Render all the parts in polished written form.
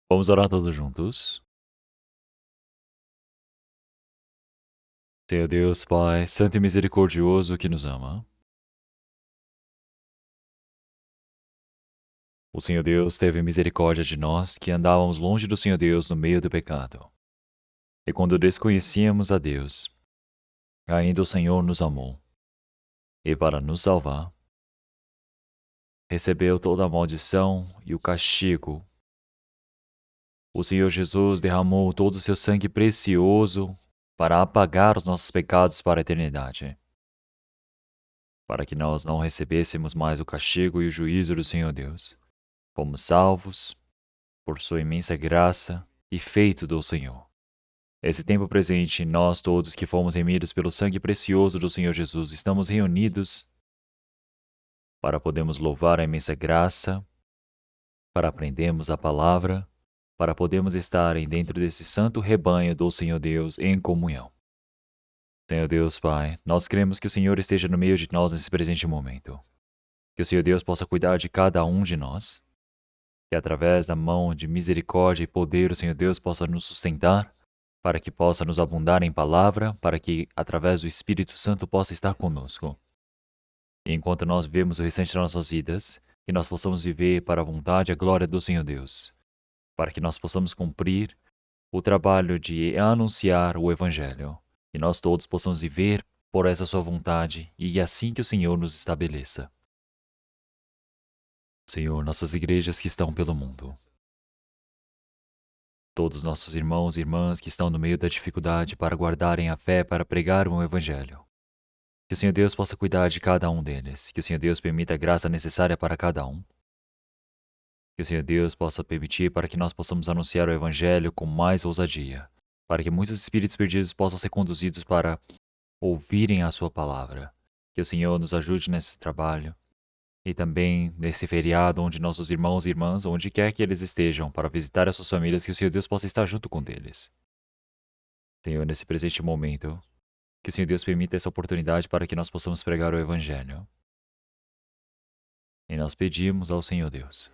Vamos orar todos juntos. Senhor Deus, Pai, santo e misericordioso que nos ama. O Senhor Deus teve misericórdia de nós que andávamos longe do Senhor Deus no meio do pecado. E quando desconhecíamos a Deus, ainda o Senhor nos amou. E para nos salvar, recebeu toda a maldição e o castigo. O Senhor Jesus derramou todo o seu sangue precioso para apagar os nossos pecados para a eternidade, para que nós não recebêssemos mais o castigo e o juízo do Senhor Deus. Fomos salvos por sua imensa graça e feito do Senhor. Esse tempo presente, nós todos que fomos remidos pelo sangue precioso do Senhor Jesus, estamos reunidos para podermos louvar a imensa graça, para aprendermos a palavra, para podermos estarem dentro desse santo rebanho do Senhor Deus em comunhão. Senhor Deus, Pai, nós cremos que o Senhor esteja no meio de nós nesse presente momento. Que o Senhor Deus possa cuidar de cada um de nós. Que através da mão de misericórdia e poder o Senhor Deus possa nos sustentar, para que possa nos abundar em palavra, para que através do Espírito Santo possa estar conosco. E enquanto nós vivemos o restante das nossas vidas, que nós possamos viver para a vontade e a glória do Senhor Deus, para que nós possamos cumprir o trabalho de anunciar o Evangelho, e nós todos possamos viver por essa sua vontade, e assim que o Senhor nos estabeleça. Senhor, nossas igrejas que estão pelo mundo, todos nossos irmãos e irmãs que estão no meio da dificuldade para guardarem a fé para pregar o Evangelho. Que o Senhor Deus possa cuidar de cada um deles, que o Senhor Deus permita a graça necessária para cada um. Que o Senhor Deus possa permitir para que nós possamos anunciar o Evangelho com mais ousadia, para que muitos espíritos perdidos possam ser conduzidos para ouvirem a sua palavra. Que o Senhor nos ajude nesse trabalho e também nesse feriado onde nossos irmãos e irmãs, onde quer que eles estejam, para visitar as suas famílias, que o Senhor Deus possa estar junto com eles. Senhor, nesse presente momento, que o Senhor Deus permita essa oportunidade para que nós possamos pregar o Evangelho. E nós pedimos ao Senhor Deus.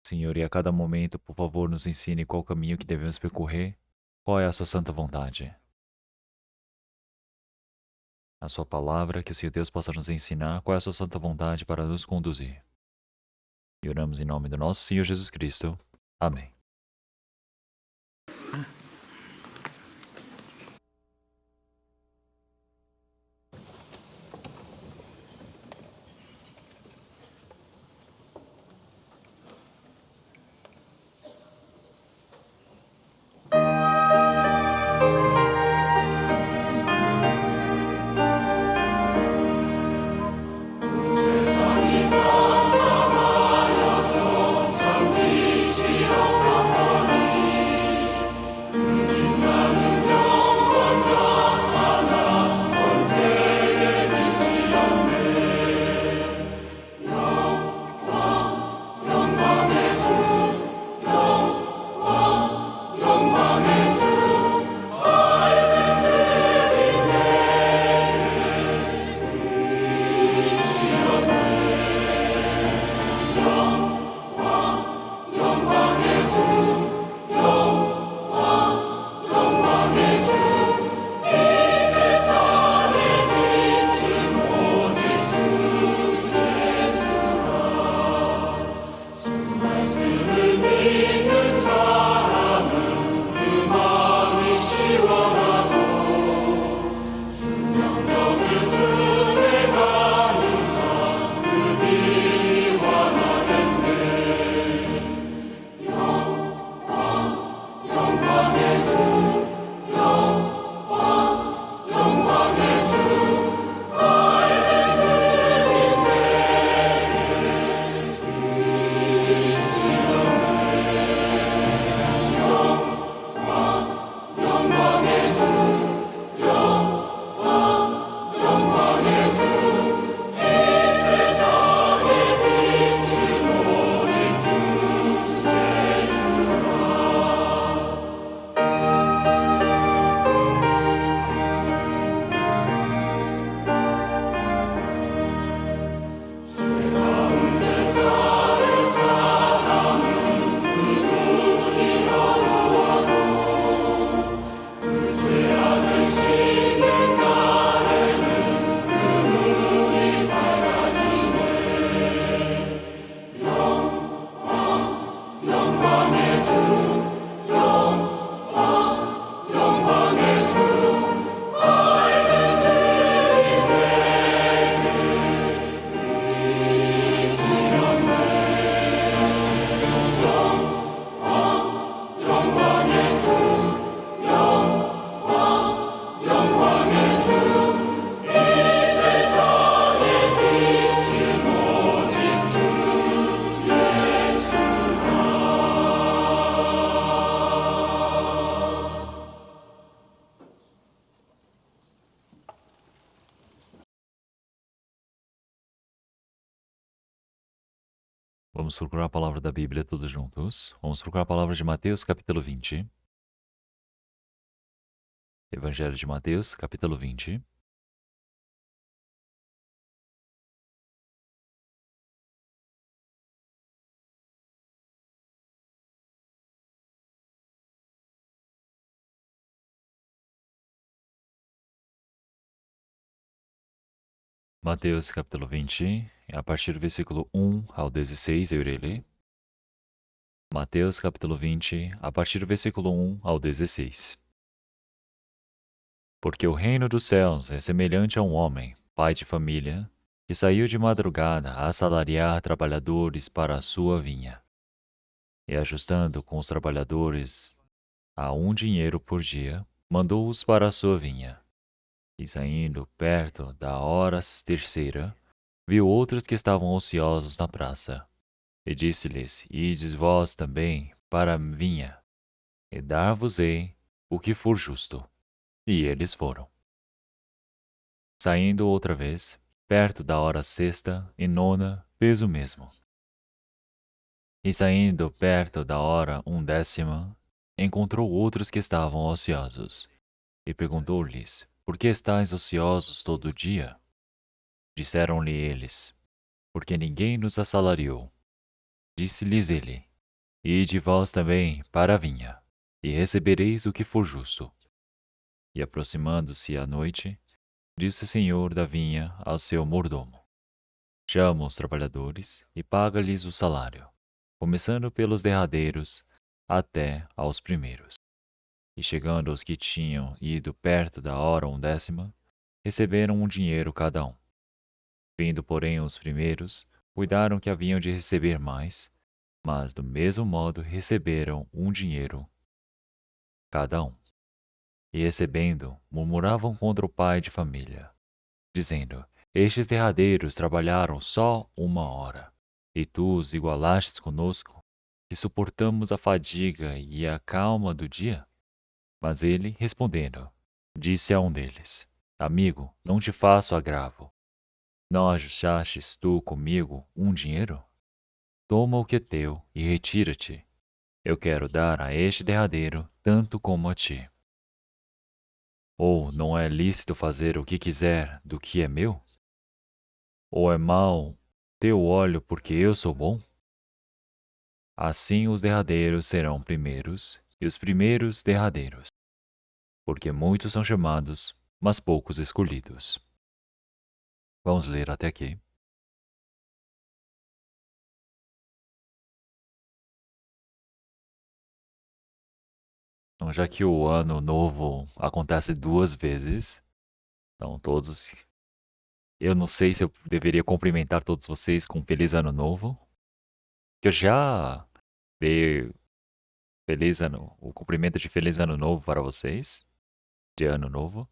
Senhor, e a cada momento, por favor, nos ensine qual caminho que devemos percorrer, qual é a sua santa vontade. A sua palavra, que o Senhor Deus possa nos ensinar qual é a sua santa vontade para nos conduzir. E oramos em nome do nosso Senhor Jesus Cristo. Amém. 세상이 깜깜하여서 참 빛이 없어 Vamos procurar a palavra da Bíblia todos juntos. Vamos procurar a palavra de Mateus, capítulo 20. Evangelho de Mateus, capítulo 20. Mateus, capítulo 20, a partir do versículo 1 ao 16, eu irei ler. Mateus, capítulo 20, a partir do versículo 1 ao 16. Porque o reino dos céus é semelhante a um homem, pai de família, que saiu de madrugada a assalariar trabalhadores para a sua vinha. E ajustando com os trabalhadores a dinheiro por dia, mandou-os para a sua vinha. E saindo perto da hora terceira, viu outros que estavam ociosos na praça. E disse-lhes: Ides vós também para a vinha, e dar-vos-ei o que for justo. E eles foram. Saindo outra vez, perto da hora sexta e nona, fez o mesmo. E saindo perto da hora 10ª, encontrou outros que estavam ociosos. E perguntou-lhes: Por que estáis ociosos todo o dia? Disseram-lhe eles: Porque ninguém nos assalariou. Disse-lhes ele: Ide vós também para a vinha, e recebereis o que for justo. E aproximando-se a noite, disse o senhor da vinha ao seu mordomo: Chama os trabalhadores e paga-lhes o salário, começando pelos derradeiros até aos primeiros. E chegando os que tinham ido perto da hora 10ª, receberam dinheiro cada um. Vindo, porém, os primeiros, cuidaram que haviam de receber mais, mas do mesmo modo receberam dinheiro cada um. E recebendo, murmuravam contra o pai de família, dizendo: Estes derradeiros trabalharam só 1 hora, e tu os igualastes conosco, que suportamos a fadiga e a calma do dia? Mas ele, respondendo, disse a um deles: Amigo, não te faço agravo. Não ajustastes tu comigo dinheiro? Toma o que é teu e retira-te. Eu quero dar a este derradeiro tanto como a ti. Ou não é lícito fazer o que quiser do que é meu? Ou é mau teu olho porque eu sou bom? Assim os derradeiros serão primeiros, e os primeiros derradeiros. Porque muitos são chamados, mas poucos escolhidos. Vamos ler até aqui. Então, já que o ano novo acontece 2 vezes, então eu não sei se eu deveria cumprimentar todos vocês com Feliz Ano Novo, que eu já dei o cumprimento de Feliz Ano Novo para vocês, de Ano Novo.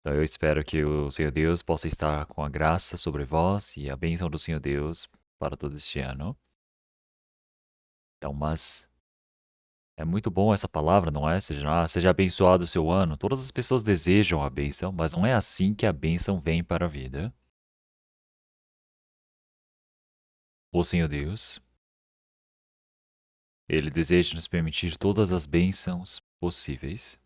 Então eu espero que o Senhor Deus possa estar com a graça sobre vós e a bênção do Senhor Deus para todo este ano. Então, mas é muito bom essa palavra, não é? Seja abençoado o seu ano. Todas as pessoas desejam a bênção, mas não é assim que a bênção vem para a vida. O Senhor Deus, Ele deseja nos permitir todas as bênçãos possíveis.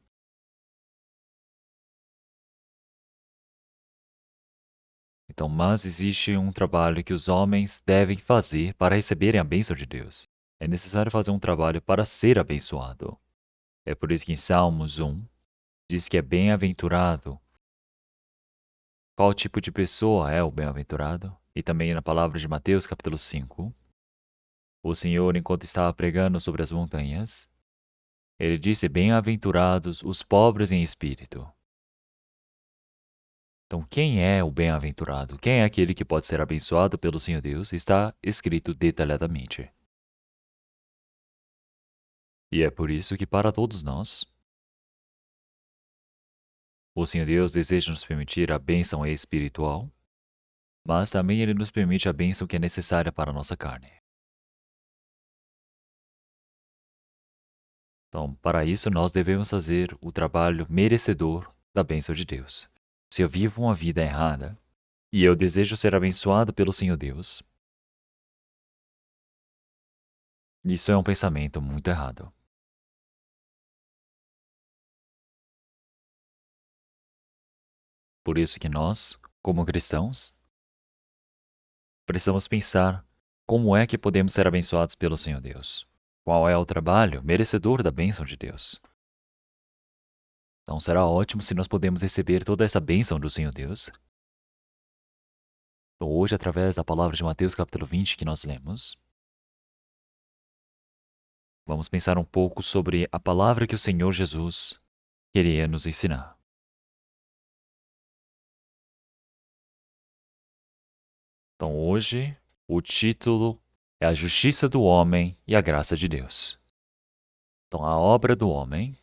Então, mas existe um trabalho que os homens devem fazer para receberem a bênção de Deus. É necessário fazer um trabalho para ser abençoado. É por isso que em Salmos 1 diz que é bem-aventurado. Qual tipo de pessoa é o bem-aventurado? E também na palavra de Mateus, capítulo 5, o Senhor, enquanto estava pregando sobre as montanhas, ele disse: Bem-aventurados os pobres em espírito. Então, quem é o bem-aventurado? Quem é aquele que pode ser abençoado pelo Senhor Deus? Está escrito detalhadamente. E é por isso que, para todos nós, o Senhor Deus deseja nos permitir a bênção espiritual, mas também Ele nos permite a bênção que é necessária para a nossa carne. Então, para isso, nós devemos fazer o trabalho merecedor da bênção de Deus. Se eu vivo uma vida errada e eu desejo ser abençoado pelo Senhor Deus, Isso é um pensamento muito errado. Por isso que nós, como cristãos, precisamos pensar como é que podemos ser abençoados pelo Senhor Deus. Qual é o trabalho merecedor da bênção de Deus? Então será ótimo se nós podemos receber toda essa bênção do Senhor Deus. Então, hoje, através da palavra de Mateus capítulo 20 que nós lemos, vamos pensar um pouco sobre a palavra que o Senhor Jesus queria nos ensinar. Então hoje, o título é A Justiça do Homem e a Graça de Deus. Então a obra do homem,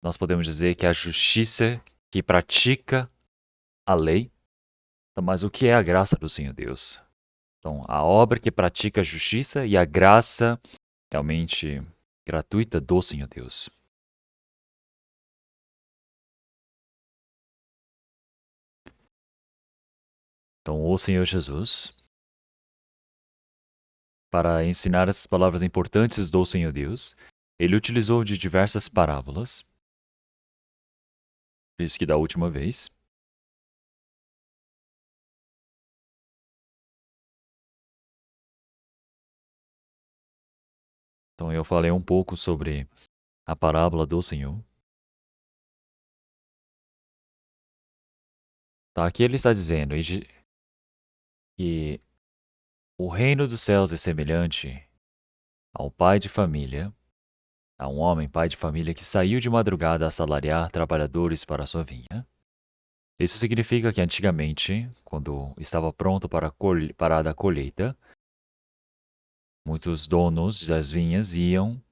nós podemos dizer que é a justiça que pratica a lei. Então, mas o que é a graça do Senhor Deus? Então a obra que pratica a justiça e a graça realmente gratuita do Senhor Deus. Então o Senhor Jesus, para ensinar essas palavras importantes do Senhor Deus, ele utilizou de diversas parábolas. Por isso que da última vez, então eu falei um pouco sobre a parábola do Senhor. Tá, aqui ele está dizendo que o reino dos céus é semelhante ao pai de família, a um homem pai de família que saiu de madrugada a assalariar trabalhadores para a sua vinha. Isso significa que antigamente, quando estava pronto para a colheita, muitos donos das vinhas iam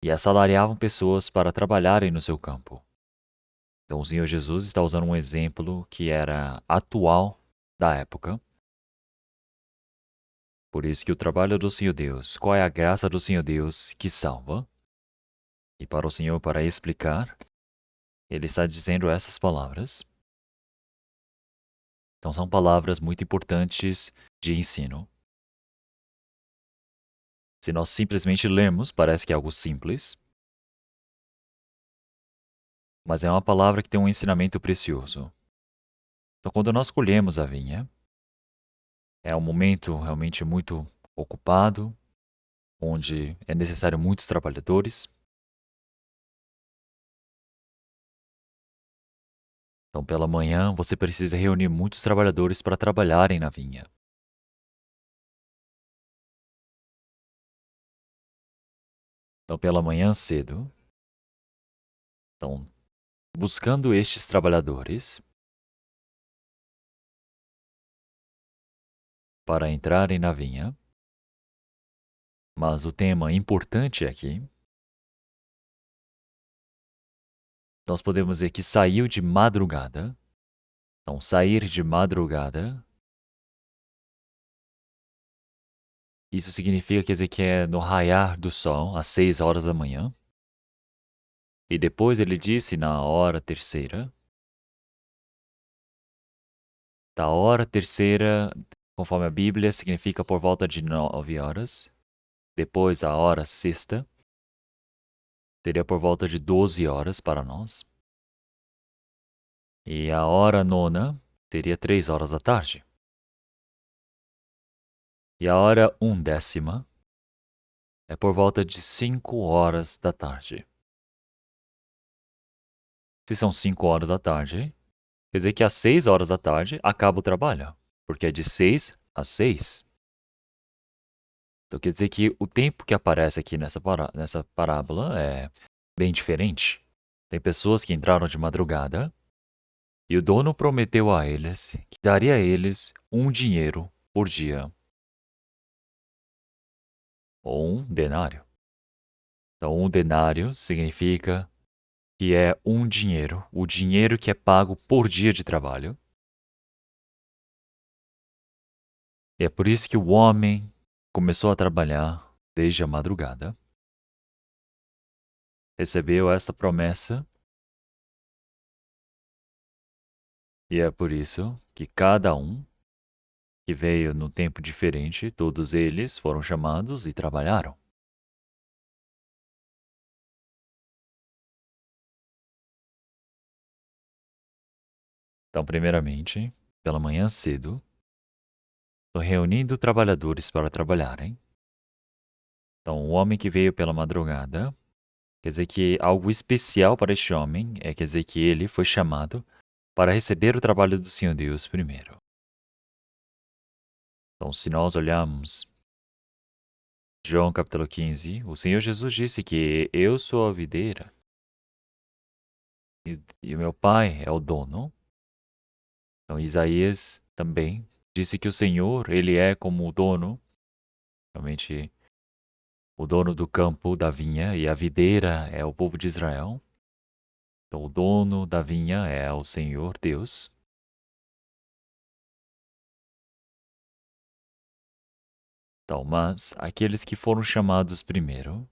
e assalariavam pessoas para trabalharem no seu campo. Então o Senhor Jesus está usando um exemplo que era atual da época. Por isso que o trabalho do Senhor Deus, qual é a graça do Senhor Deus que salva? E para o Senhor, para explicar, ele está dizendo essas palavras. Então são palavras muito importantes de ensino. Se nós simplesmente lermos, parece que é algo simples, mas é uma palavra que tem um ensinamento precioso. Então quando nós colhemos a vinha, é um momento realmente muito ocupado, onde é necessário muitos trabalhadores. Então, pela manhã, você precisa reunir muitos trabalhadores para trabalharem na vinha. Então, pela manhã cedo, estão buscando estes trabalhadores para entrarem na vinha. Mas o tema importante aqui, nós podemos dizer que saiu de madrugada. Então, sair de madrugada, isso significa, quer dizer, que é no raiar do sol, às 6 horas da manhã. E depois ele disse na hora terceira. Da hora terceira, conforme a Bíblia, significa por volta de 9 horas. Depois, a hora sexta seria por volta de 12 horas para nós. E a hora nona seria 3 horas da tarde. E a hora undécima é por volta de 5 horas da tarde. Se são 5 horas da tarde, quer dizer que às 6 horas da tarde acaba o trabalho, porque é de 6 às 6. Então quer dizer que o tempo que aparece aqui nessa parábola é bem diferente. Tem pessoas que entraram de madrugada e o dono prometeu a eles que daria a eles um dinheiro por dia, ou um denário. Então, um denário significa que é um dinheiro, o dinheiro que é pago por dia de trabalho. E é por isso que o homem começou a trabalhar desde a madrugada, recebeu esta promessa, e é por isso que cada um que veio num tempo diferente, todos eles foram chamados e trabalharam. Então, primeiramente, pela manhã cedo, estou reunindo trabalhadores para trabalharem. Então, o homem que veio pela madrugada, quer dizer que algo especial para este homem quer dizer que ele foi chamado para receber o trabalho do Senhor Deus primeiro. Então, se nós olharmos João capítulo 15, o Senhor Jesus disse que eu sou a videira e o meu pai é o dono. Então, Isaías também disse que o Senhor, ele é como o dono, realmente o dono do campo da vinha, e a videira é o povo de Israel. Então, o dono da vinha é o Senhor Deus. Então, mas aqueles que foram chamados primeiro,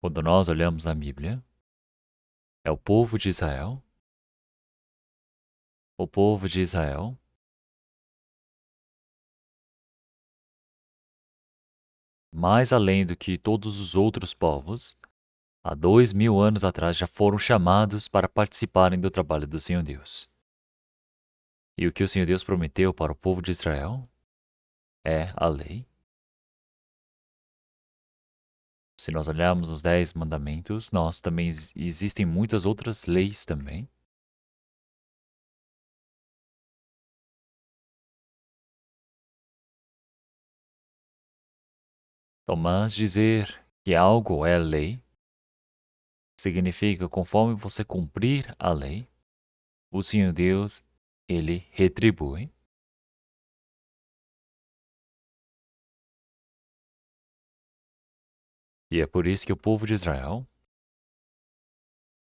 quando nós olhamos na Bíblia, é o povo de Israel. O povo de Israel, mais além do que todos os outros povos, há 2000 anos atrás já foram chamados para participarem do trabalho do Senhor Deus. E o que o Senhor Deus prometeu para o povo de Israel é a lei. Se nós olharmos os 10 mandamentos, nós também existem muitas outras leis também. Então, mas dizer que algo é lei significa conforme você cumprir a lei, o Senhor Deus, ele retribui. E é por isso que o povo de Israel,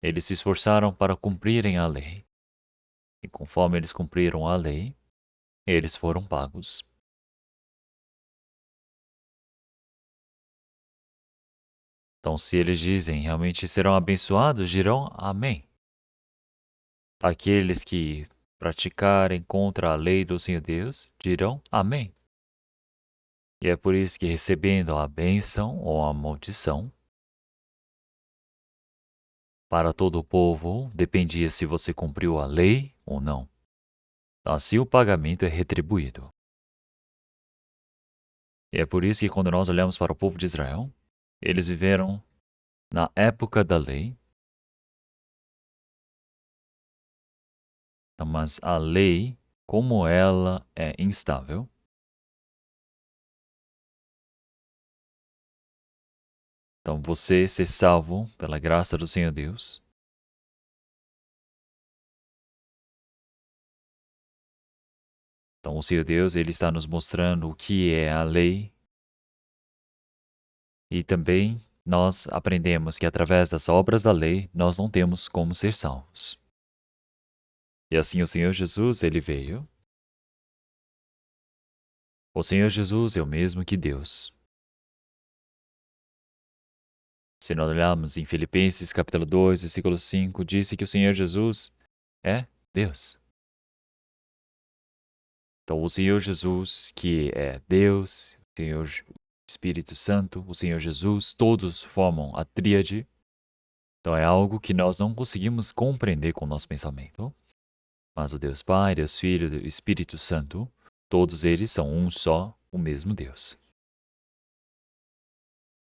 eles se esforçaram para cumprirem a lei. E conforme eles cumpriram a lei, eles foram pagos. Então, se eles dizem realmente serão abençoados, dirão amém. Aqueles que praticarem contra a lei do Senhor Deus dirão amém. E é por isso que recebendo a bênção ou a maldição, para todo o povo dependia se você cumpriu a lei ou não. Assim o pagamento é retribuído. E é por isso que quando nós olhamos para o povo de Israel, eles viveram na época da lei, mas a lei, como ela é instável, então você ser salvo pela graça do Senhor Deus, então o Senhor Deus ele está nos mostrando o que é a lei e também nós aprendemos que através das obras da lei nós não temos como ser salvos. E assim o Senhor Jesus ele veio. O Senhor Jesus é o mesmo que Deus. Se nós olharmos em Filipenses capítulo 2, versículo 5, disse que o Senhor Jesus é Deus. Então, o Senhor Jesus, que é Deus, o Senhor Espírito Santo, o Senhor Jesus, todos formam a tríade. Então, é algo que nós não conseguimos compreender com o nosso pensamento. Mas o Deus Pai, Deus Filho e Espírito Santo, todos eles são um só, o mesmo Deus.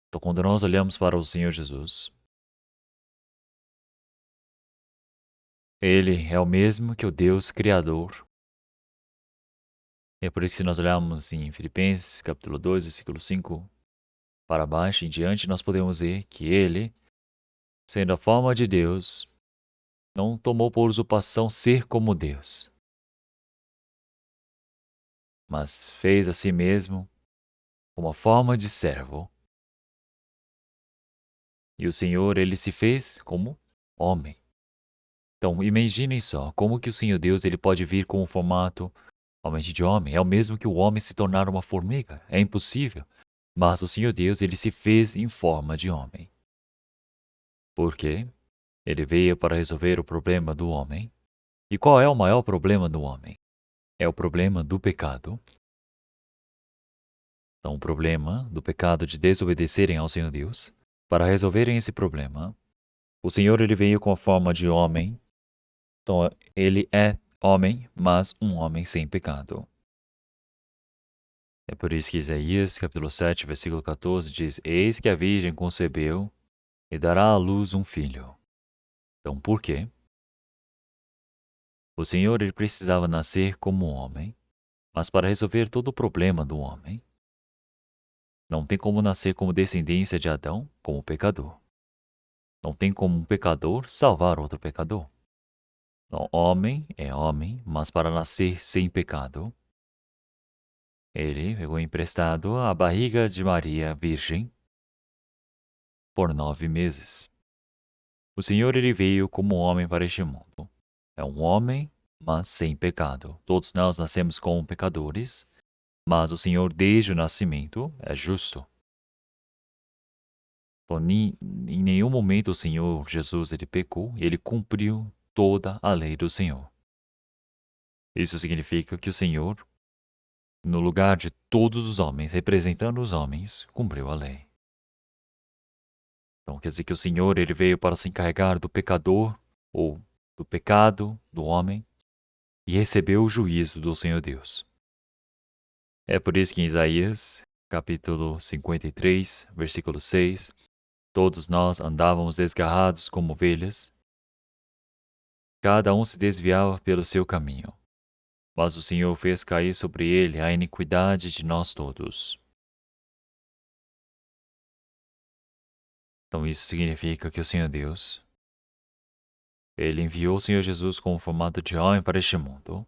Então, quando nós olhamos para o Senhor Jesus, Ele é o mesmo que o Deus Criador. É por isso que nós olhamos em Filipenses, capítulo 2, versículo 5, para baixo em diante, nós podemos ver que Ele, sendo a forma de Deus, não tomou por usurpação ser como Deus, mas fez a si mesmo uma forma de servo. E o Senhor, Ele se fez como homem. Então, imaginem só, como que o Senhor Deus ele pode vir com o formato somente de homem? É o mesmo que o homem se tornar uma formiga. É impossível. Mas o Senhor Deus, ele se fez em forma de homem. Por quê? Ele veio para resolver o problema do homem. E qual é o maior problema do homem? é o problema do pecado. Então, o problema do pecado de desobedecerem ao Senhor Deus. Para resolverem esse problema, o Senhor ele veio com a forma de homem. Então, ele é homem, mas um homem sem pecado. É por isso que Isaías, capítulo 7, versículo 14, diz: Eis que a virgem concebeu e dará à luz um filho. Então, por quê? O Senhor ele precisava nascer como um homem, mas para resolver todo o problema do homem, não tem como nascer como descendência de Adão, como pecador. Não tem como um pecador salvar outro pecador. Então, homem é homem, mas para nascer sem pecado, ele pegou emprestado a barriga de Maria virgem por 9 meses. O Senhor ele veio como homem para este mundo. É um homem, mas sem pecado. Todos nós nascemos como pecadores, mas o Senhor desde o nascimento é justo. Então, em nenhum momento o Senhor Jesus ele pecou e ele cumpriu toda a lei do Senhor. Isso significa que o Senhor, no lugar de todos os homens, representando os homens, cumpriu a lei. Então quer dizer que o Senhor ele veio para se encarregar do pecador ou do pecado do homem e recebeu o juízo do Senhor Deus. É por isso que em Isaías, capítulo 53, versículo 6, todos nós andávamos desgarrados como ovelhas, cada um se desviava pelo seu caminho, mas o Senhor fez cair sobre ele a iniquidade de nós todos. Então isso significa que o Senhor Deus, ele enviou o Senhor Jesus como formato de homem para este mundo.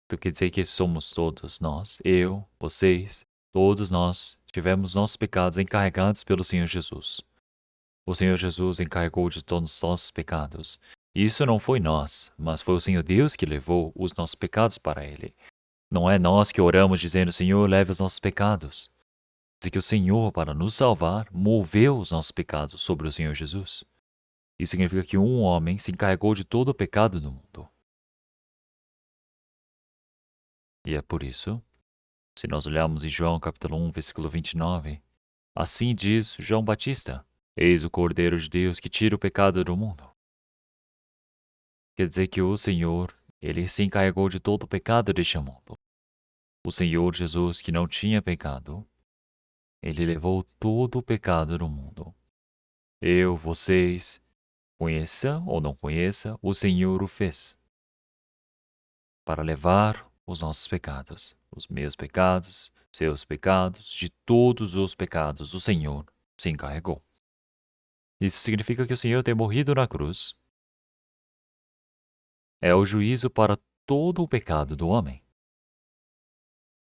Então quer dizer que somos todos nós, eu, vocês, todos nós tivemos nossos pecados encarregados pelo Senhor Jesus. O Senhor Jesus encarregou de todos os nossos pecados. Isso não foi nós, mas foi o Senhor Deus que levou os nossos pecados para Ele. Não é nós que oramos dizendo, Senhor, leve os nossos pecados. É que o Senhor, para nos salvar, moveu os nossos pecados sobre o Senhor Jesus. Isso significa que um homem se encarregou de todo o pecado do mundo. E é por isso, se nós olharmos em João capítulo 1, versículo 29, assim diz João Batista, eis o Cordeiro de Deus que tira o pecado do mundo. Quer dizer que o Senhor, ele se encarregou de todo o pecado deste mundo. O Senhor Jesus, que não tinha pecado, ele levou todo o pecado do mundo. Eu, vocês, conheça ou não conheça, o Senhor o fez para levar os nossos pecados, os meus pecados, seus pecados, de todos os pecados, o Senhor se encarregou. Isso significa que o Senhor ter morrido na cruz é o juízo para todo o pecado do homem.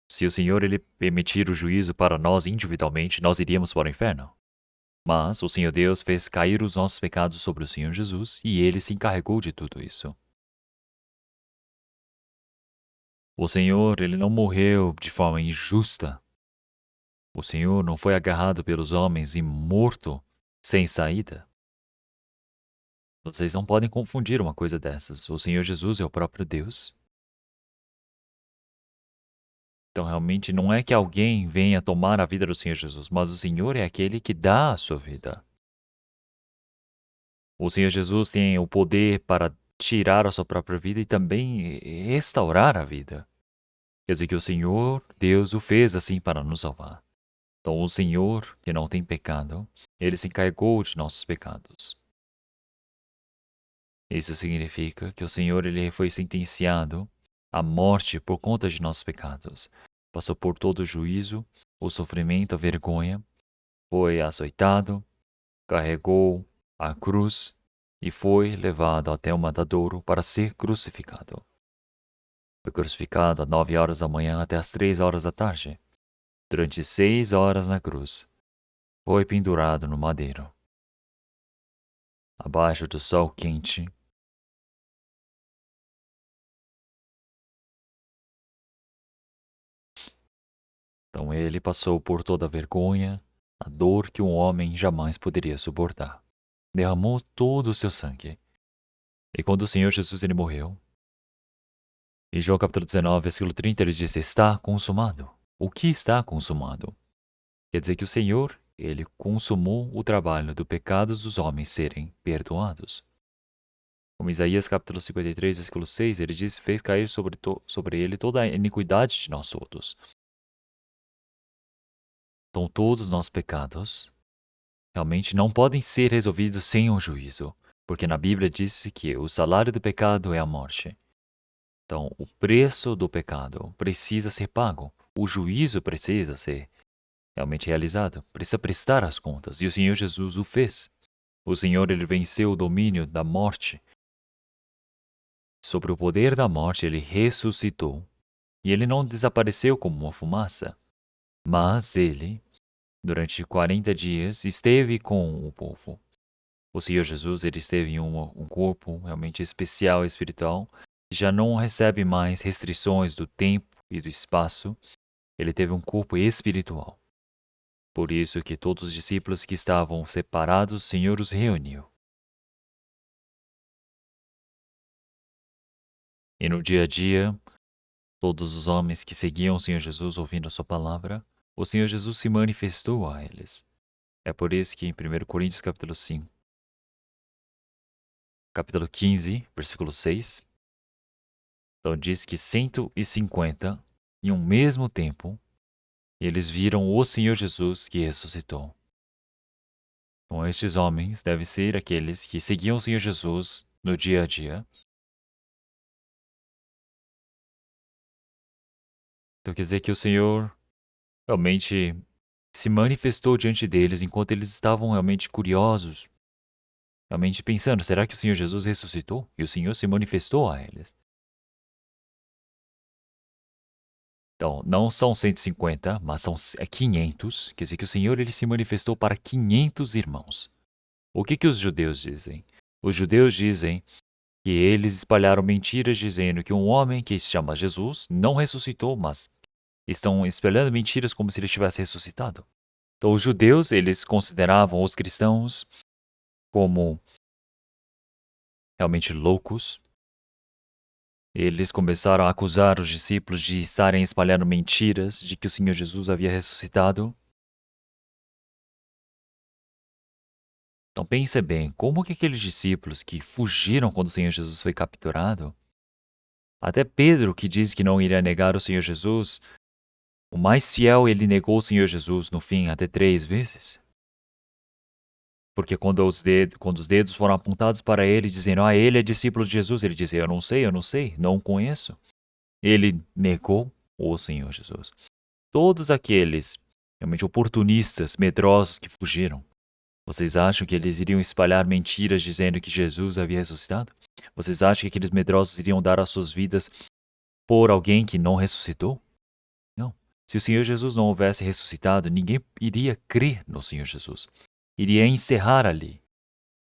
Se o Senhor ele permitir o juízo para nós individualmente, nós iríamos para o inferno. Mas o Senhor Deus fez cair os nossos pecados sobre o Senhor Jesus e ele se encarregou de tudo isso. O Senhor, ele não morreu de forma injusta. O Senhor não foi agarrado pelos homens e morto sem saída. Vocês não podem confundir uma coisa dessas. O Senhor Jesus é o próprio Deus. Então, realmente, não é que alguém venha tomar a vida do Senhor Jesus, mas o Senhor é aquele que dá a sua vida. O Senhor Jesus tem o poder para tirar a sua própria vida e também restaurar a vida. Quer dizer que o Senhor, Deus, o fez assim para nos salvar. Então, o Senhor, que não tem pecado, ele se encarregou de nossos pecados. Isso significa que o Senhor ele foi sentenciado à morte por conta de nossos pecados. Passou por todo o juízo, o sofrimento, a vergonha, foi açoitado, carregou a cruz e foi levado até o matadouro para ser crucificado. Foi crucificado às 9 horas da manhã até às 3 horas da tarde. Durante 6 horas na cruz, foi pendurado no madeiro. Abaixo do sol quente, então ele passou por toda a vergonha, a dor que um homem jamais poderia suportar. Derramou todo o seu sangue. E quando o Senhor Jesus ele morreu, em João capítulo 19, versículo 30, ele diz: está consumado. O que está consumado? Quer dizer que o Senhor, ele consumou o trabalho do pecado dos homens serem perdoados. Como Isaías capítulo 53, versículo 6, ele diz: fez cair sobre ele toda a iniquidade de nós todos. Então todos os nossos pecados realmente não podem ser resolvidos sem um juízo, porque na Bíblia diz que o salário do pecado é a morte. Então, o preço do pecado precisa ser pago, o juízo precisa ser realmente realizado, precisa prestar as contas, e o Senhor Jesus o fez. O Senhor, ele venceu o domínio da morte. Sobre o poder da morte, ele ressuscitou, e ele não desapareceu como uma fumaça, mas ele, durante 40 dias, esteve com o povo. O Senhor Jesus, ele esteve em um corpo realmente especial e espiritual, que já não recebe mais restrições do tempo e do espaço. Ele teve um corpo espiritual. Por isso que todos os discípulos que estavam separados, o Senhor os reuniu. E no dia a dia, todos os homens que seguiam o Senhor Jesus ouvindo a sua palavra, o Senhor Jesus se manifestou a eles. É por isso que em 1 Coríntios capítulo 5, capítulo 15, versículo 6, então diz que 150, em um mesmo tempo, eles viram o Senhor Jesus que ressuscitou. Então estes homens devem ser aqueles que seguiam o Senhor Jesus no dia a dia. Então quer dizer que o Senhor realmente se manifestou diante deles enquanto eles estavam realmente curiosos, realmente pensando, será que o Senhor Jesus ressuscitou? E o Senhor se manifestou a eles. Então, não são 150, mas são 500. Quer dizer que o Senhor ele se manifestou para 500 irmãos. O que os judeus dizem? Os judeus dizem que eles espalharam mentiras dizendo que um homem que se chama Jesus não ressuscitou, mas estão espalhando mentiras como se ele tivesse ressuscitado. Então, os judeus, eles consideravam os cristãos como realmente loucos. Eles começaram a acusar os discípulos de estarem espalhando mentiras de que o Senhor Jesus havia ressuscitado. Então pense bem, como que aqueles discípulos que fugiram quando o Senhor Jesus foi capturado, até Pedro que diz que não iria negar o Senhor Jesus, o mais fiel ele negou o Senhor Jesus no fim até 3 vezes. Porque quando os dedos foram apontados para ele, dizendo, ele é discípulo de Jesus, ele disse, eu não sei, não o conheço. Ele negou o Senhor Jesus. Todos aqueles realmente oportunistas, medrosos que fugiram, vocês acham que eles iriam espalhar mentiras dizendo que Jesus havia ressuscitado? Vocês acham que aqueles medrosos iriam dar as suas vidas por alguém que não ressuscitou? Não. Se o Senhor Jesus não houvesse ressuscitado, ninguém iria crer no Senhor Jesus. Iria encerrar ali.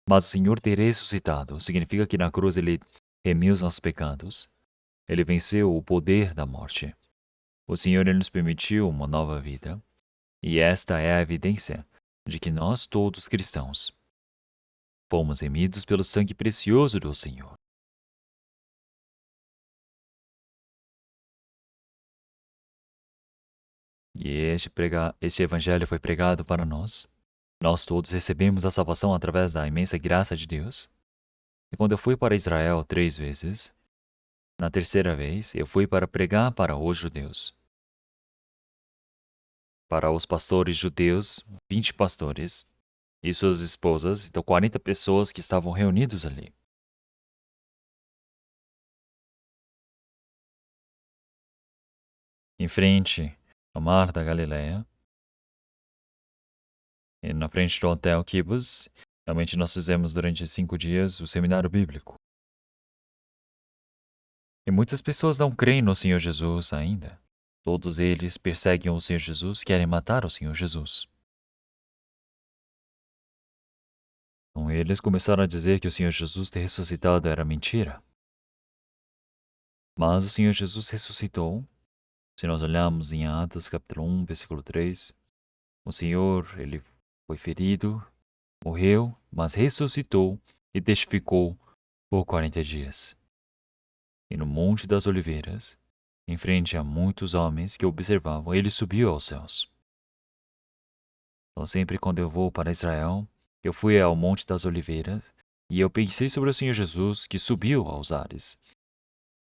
Mas o Senhor ter ressuscitado significa que na cruz ele remiu os nossos pecados. Ele venceu o poder da morte. O Senhor ele nos permitiu uma nova vida. E esta é a evidência de que nós todos cristãos fomos remidos pelo sangue precioso do Senhor. E este evangelho foi pregado para nós. Nós todos recebemos a salvação através da imensa graça de Deus. E quando eu fui para Israel 3 vezes, na terceira vez eu fui para pregar para os judeus. Para os pastores judeus, 20 pastores e suas esposas, então 40 pessoas que estavam reunidos ali. Em frente ao mar da Galileia, e na frente do Hotel Kibbutz, realmente nós fizemos durante 5 dias o seminário bíblico. E muitas pessoas não creem no Senhor Jesus ainda. Todos eles perseguem o Senhor Jesus, querem matar o Senhor Jesus. Então eles começaram a dizer que o Senhor Jesus ter ressuscitado era mentira. Mas o Senhor Jesus ressuscitou. Se nós olharmos em Atos capítulo 1, versículo 3, o Senhor, ele foi ferido, morreu, mas ressuscitou e testificou por 40 dias. E no Monte das Oliveiras, em frente a muitos homens que observavam, ele subiu aos céus. Então, sempre quando eu vou para Israel, eu fui ao Monte das Oliveiras e eu pensei sobre o Senhor Jesus que subiu aos ares.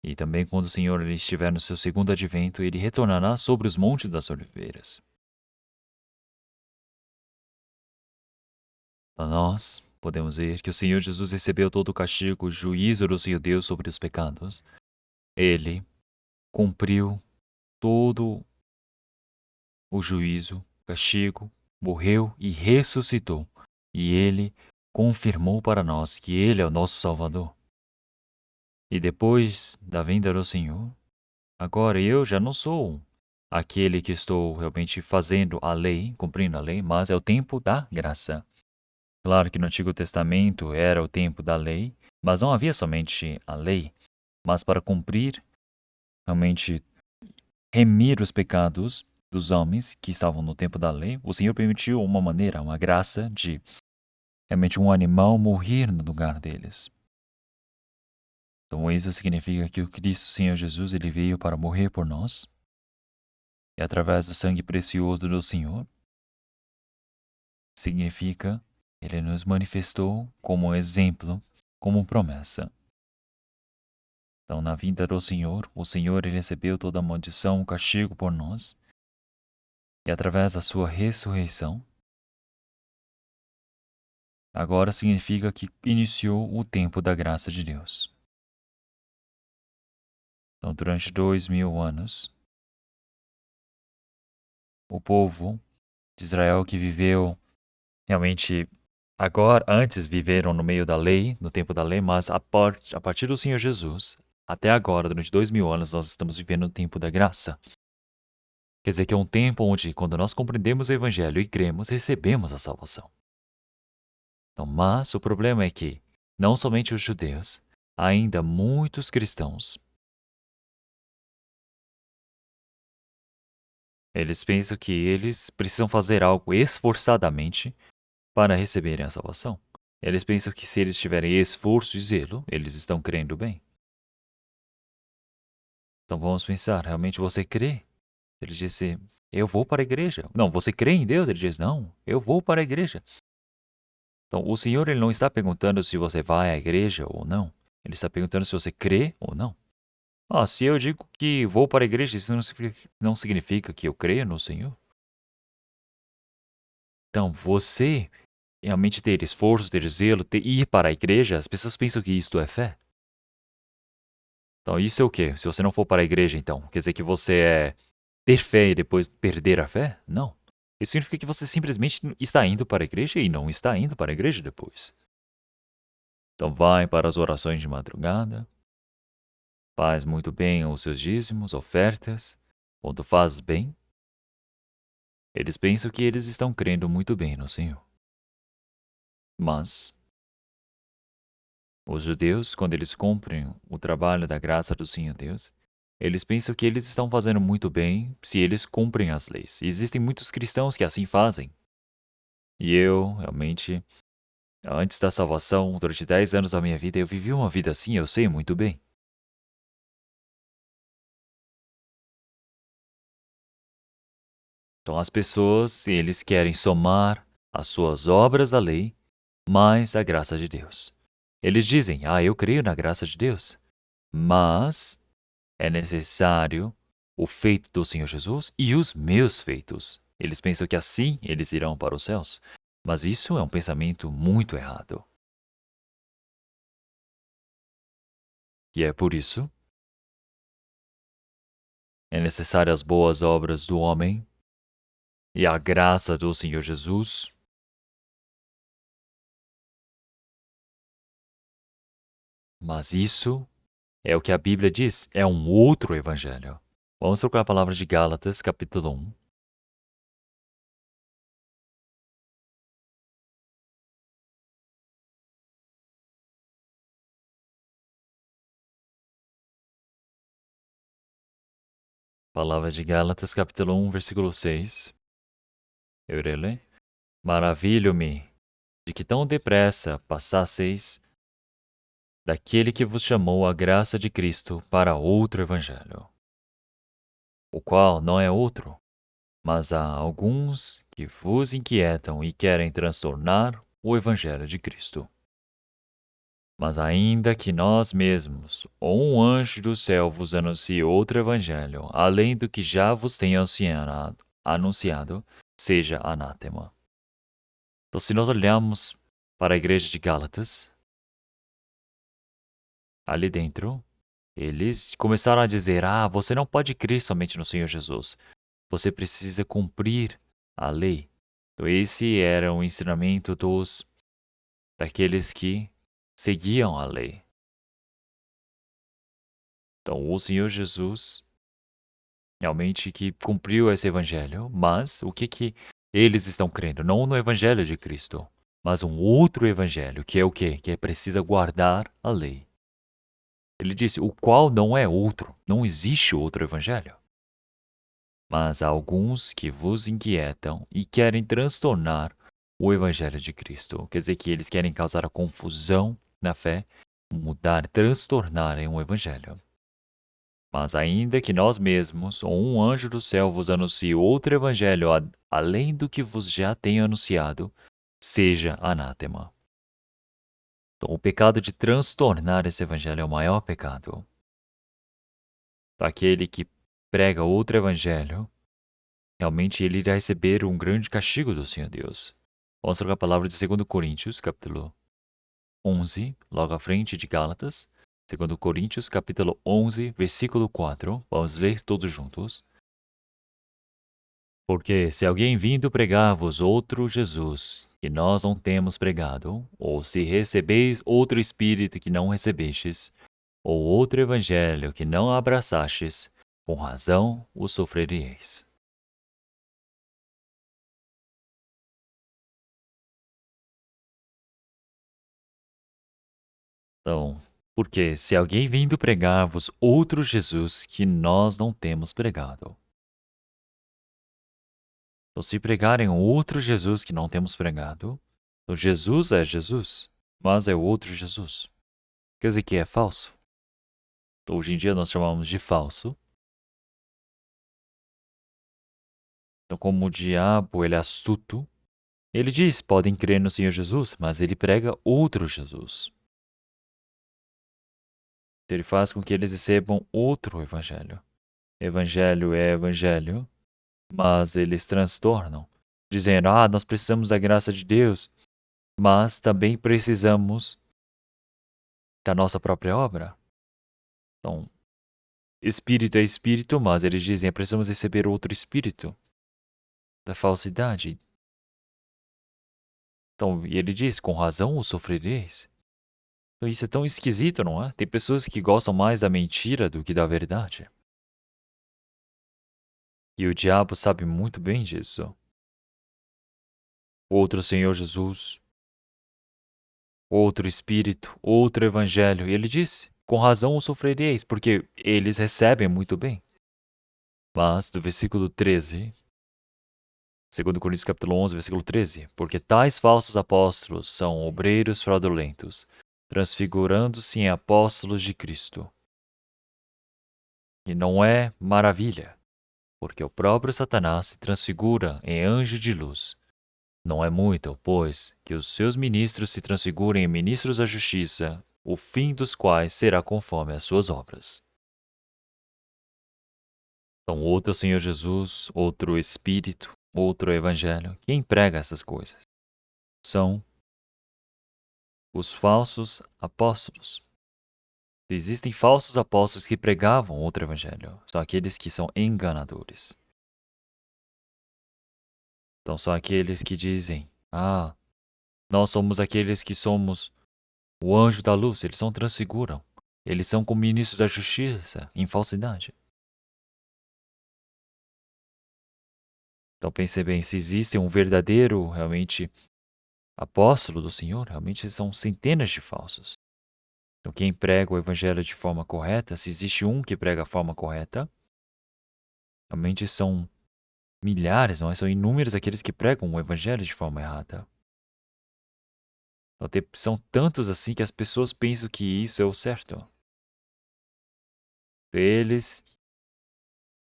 E também quando o Senhor ele estiver no seu segundo advento, ele retornará sobre os Montes das Oliveiras. Então, nós podemos ver que o Senhor Jesus recebeu todo o castigo, o juízo do Senhor Deus sobre os pecados. Ele cumpriu todo o juízo, castigo, morreu e ressuscitou. E ele confirmou para nós que ele é o nosso Salvador. E depois da vinda do Senhor, agora eu já não sou aquele que estou realmente fazendo a lei, cumprindo a lei, mas é o tempo da graça. Claro que no Antigo Testamento era o tempo da lei, mas não havia somente a lei, mas para cumprir, realmente remir os pecados dos homens que estavam no tempo da lei, o Senhor permitiu uma maneira, uma graça de realmente um animal morrer no lugar deles. Então isso significa que o Cristo Senhor Jesus ele veio para morrer por nós, e através do sangue precioso do Senhor, significa ele nos manifestou como um exemplo, como promessa. Então, na vinda do Senhor, o Senhor ele recebeu toda a maldição, o castigo por nós, e através da sua ressurreição, agora significa que iniciou o tempo da graça de Deus. Então, durante 2000 anos, o povo de Israel que viveu realmente agora, antes viveram no meio da lei, no tempo da lei, mas a partir do Senhor Jesus, até agora, durante 2000 anos, nós estamos vivendo no tempo da graça. Quer dizer que é um tempo onde, quando nós compreendemos o Evangelho e cremos, recebemos a salvação. Então, mas o problema é que, não somente os judeus, ainda muitos cristãos, eles pensam que eles precisam fazer algo esforçadamente para receberem a salvação. Eles pensam que se eles tiverem esforço e zelo, eles estão crendo bem. Então vamos pensar, realmente você crê? Ele disse, eu vou para a igreja. Não, você crê em Deus? Ele diz, não, eu vou para a igreja. Então o Senhor ele não está perguntando se você vai à igreja ou não. Ele está perguntando se você crê ou não. Se eu digo que vou para a igreja, isso não significa que eu creio no Senhor. Então você realmente ter esforço, ter zelo, ir para a igreja, as pessoas pensam que isto é fé. Então isso é o quê? Se você não for para a igreja, então, quer dizer que você é ter fé e depois perder a fé? Não. Isso significa que você simplesmente está indo para a igreja e não está indo para a igreja depois. Então vai para as orações de madrugada, faz muito bem os seus dízimos, ofertas. Quando faz bem, eles pensam que eles estão crendo muito bem no Senhor. Mas os judeus, quando eles cumprem o trabalho da graça do Senhor Deus, eles pensam que eles estão fazendo muito bem se eles cumprem as leis. E existem muitos cristãos que assim fazem. E eu, realmente, antes da salvação, durante 10 anos da minha vida, eu vivi uma vida assim, eu sei muito bem. Então as pessoas, eles querem somar as suas obras da lei mais a graça de Deus. Eles dizem, eu creio na graça de Deus, mas é necessário o feito do Senhor Jesus e os meus feitos. Eles pensam que assim eles irão para os céus, mas isso é um pensamento muito errado. E é por isso é necessário as boas obras do homem e a graça do Senhor Jesus. Mas isso é o que a Bíblia diz, é um outro evangelho. Vamos procurar a palavra de Gálatas, capítulo 1. Palavra de Gálatas, capítulo 1, versículo 6. Eu irei ler. Maravilho-me de que tão depressa passasseis daquele que vos chamou à graça de Cristo para outro evangelho, o qual não é outro, mas há alguns que vos inquietam e querem transtornar o evangelho de Cristo. Mas ainda que nós mesmos, ou um anjo do céu vos anuncie outro evangelho, além do que já vos tenho anunciado, seja anátema. Então, se nós olharmos para a igreja de Gálatas, ali dentro, eles começaram a dizer: você não pode crer somente no Senhor Jesus. Você precisa cumprir a lei. Então, esse era o ensinamento daqueles que seguiam a lei. Então, o Senhor Jesus realmente que cumpriu esse evangelho, mas o que eles estão crendo? Não no evangelho de Cristo, mas um outro evangelho, que é o quê? Que é precisa guardar a lei. Ele disse, o qual não é outro, não existe outro evangelho. Mas há alguns que vos inquietam e querem transtornar o evangelho de Cristo. Quer dizer que eles querem causar a confusão na fé, mudar, transtornarem o evangelho. Mas ainda que nós mesmos, ou um anjo do céu vos anuncie outro evangelho além do que vos já tenho anunciado, seja anátema. Então, o pecado de transtornar esse evangelho é o maior pecado. Aquele que prega outro evangelho, realmente ele irá receber um grande castigo do Senhor Deus. Vamos trocar a palavra de 2 Coríntios, capítulo 11, logo à frente de Gálatas. 2 Coríntios, capítulo 11, versículo 4. Vamos ler todos juntos. Porque se alguém vindo pregar-vos outro Jesus, que nós não temos pregado, ou se recebeis outro Espírito que não recebestes, ou outro Evangelho que não abraçastes, com razão o sofrereis. Então, porque se alguém vindo pregar-vos outro Jesus que nós não temos pregado, então se pregarem outro Jesus que não temos pregado, então Jesus é Jesus, mas é outro Jesus. Quer dizer que é falso. Hoje em dia nós chamamos de falso. Então, como o diabo ele é astuto, ele diz: podem crer no Senhor Jesus, mas ele prega outro Jesus. Então, ele faz com que eles recebam outro evangelho. Evangelho é evangelho, mas eles transtornam, dizendo: nós precisamos da graça de Deus, mas também precisamos da nossa própria obra. Então, espírito é espírito, mas eles dizem: precisamos receber outro espírito da falsidade. Então, e ele diz: com razão o sofrereis. Então, isso é tão esquisito, não é? Tem pessoas que gostam mais da mentira do que da verdade. E o diabo sabe muito bem disso. Outro Senhor Jesus, outro Espírito, outro Evangelho. E ele disse: com razão o sofrereis, porque eles recebem muito bem. Mas, do versículo 13, 2 Coríntios capítulo 11, versículo 13, porque tais falsos apóstolos são obreiros fraudulentos, transfigurando-se em apóstolos de Cristo. E não é maravilha, porque o próprio Satanás se transfigura em anjo de luz. Não é muito, pois, que os seus ministros se transfigurem em ministros da justiça, o fim dos quais será conforme as suas obras. Então, outro Senhor Jesus, outro Espírito, outro Evangelho. Quem prega essas coisas? São os falsos apóstolos. Existem falsos apóstolos que pregavam outro Evangelho. São aqueles que são enganadores. Então, são aqueles que dizem: nós somos aqueles que somos o anjo da luz. Eles são transfiguram. Eles são como ministros da justiça em falsidade. Então, pense bem, se existe um verdadeiro, realmente, apóstolo do Senhor, realmente são centenas de falsos. Então, quem prega o evangelho de forma correta, se existe um que prega a forma correta, realmente são milhares, não é? São inúmeros aqueles que pregam o evangelho de forma errada. São tantos assim que as pessoas pensam que isso é o certo. Eles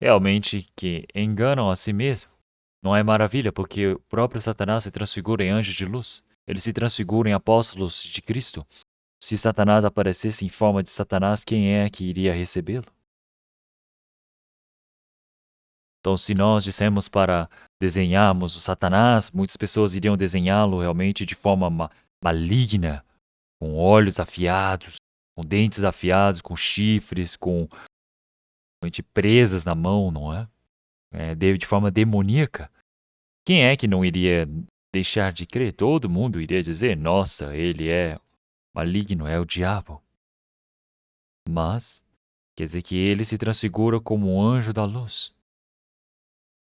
realmente que enganam a si mesmos. Não é maravilha, porque o próprio Satanás se transfigura em anjo de luz. Ele se transfigura em apóstolos de Cristo. Se Satanás aparecesse em forma de Satanás, quem é que iria recebê-lo? Então, se nós dissemos para desenharmos o Satanás, muitas pessoas iriam desenhá-lo realmente de forma maligna, com olhos afiados, com dentes afiados, com chifres, com realmente presas na mão, não é? De forma demoníaca. Quem é que não iria deixar de crer? Todo mundo iria dizer: nossa, ele é maligno, é o diabo. Mas quer dizer que ele se transfigura como um anjo da luz,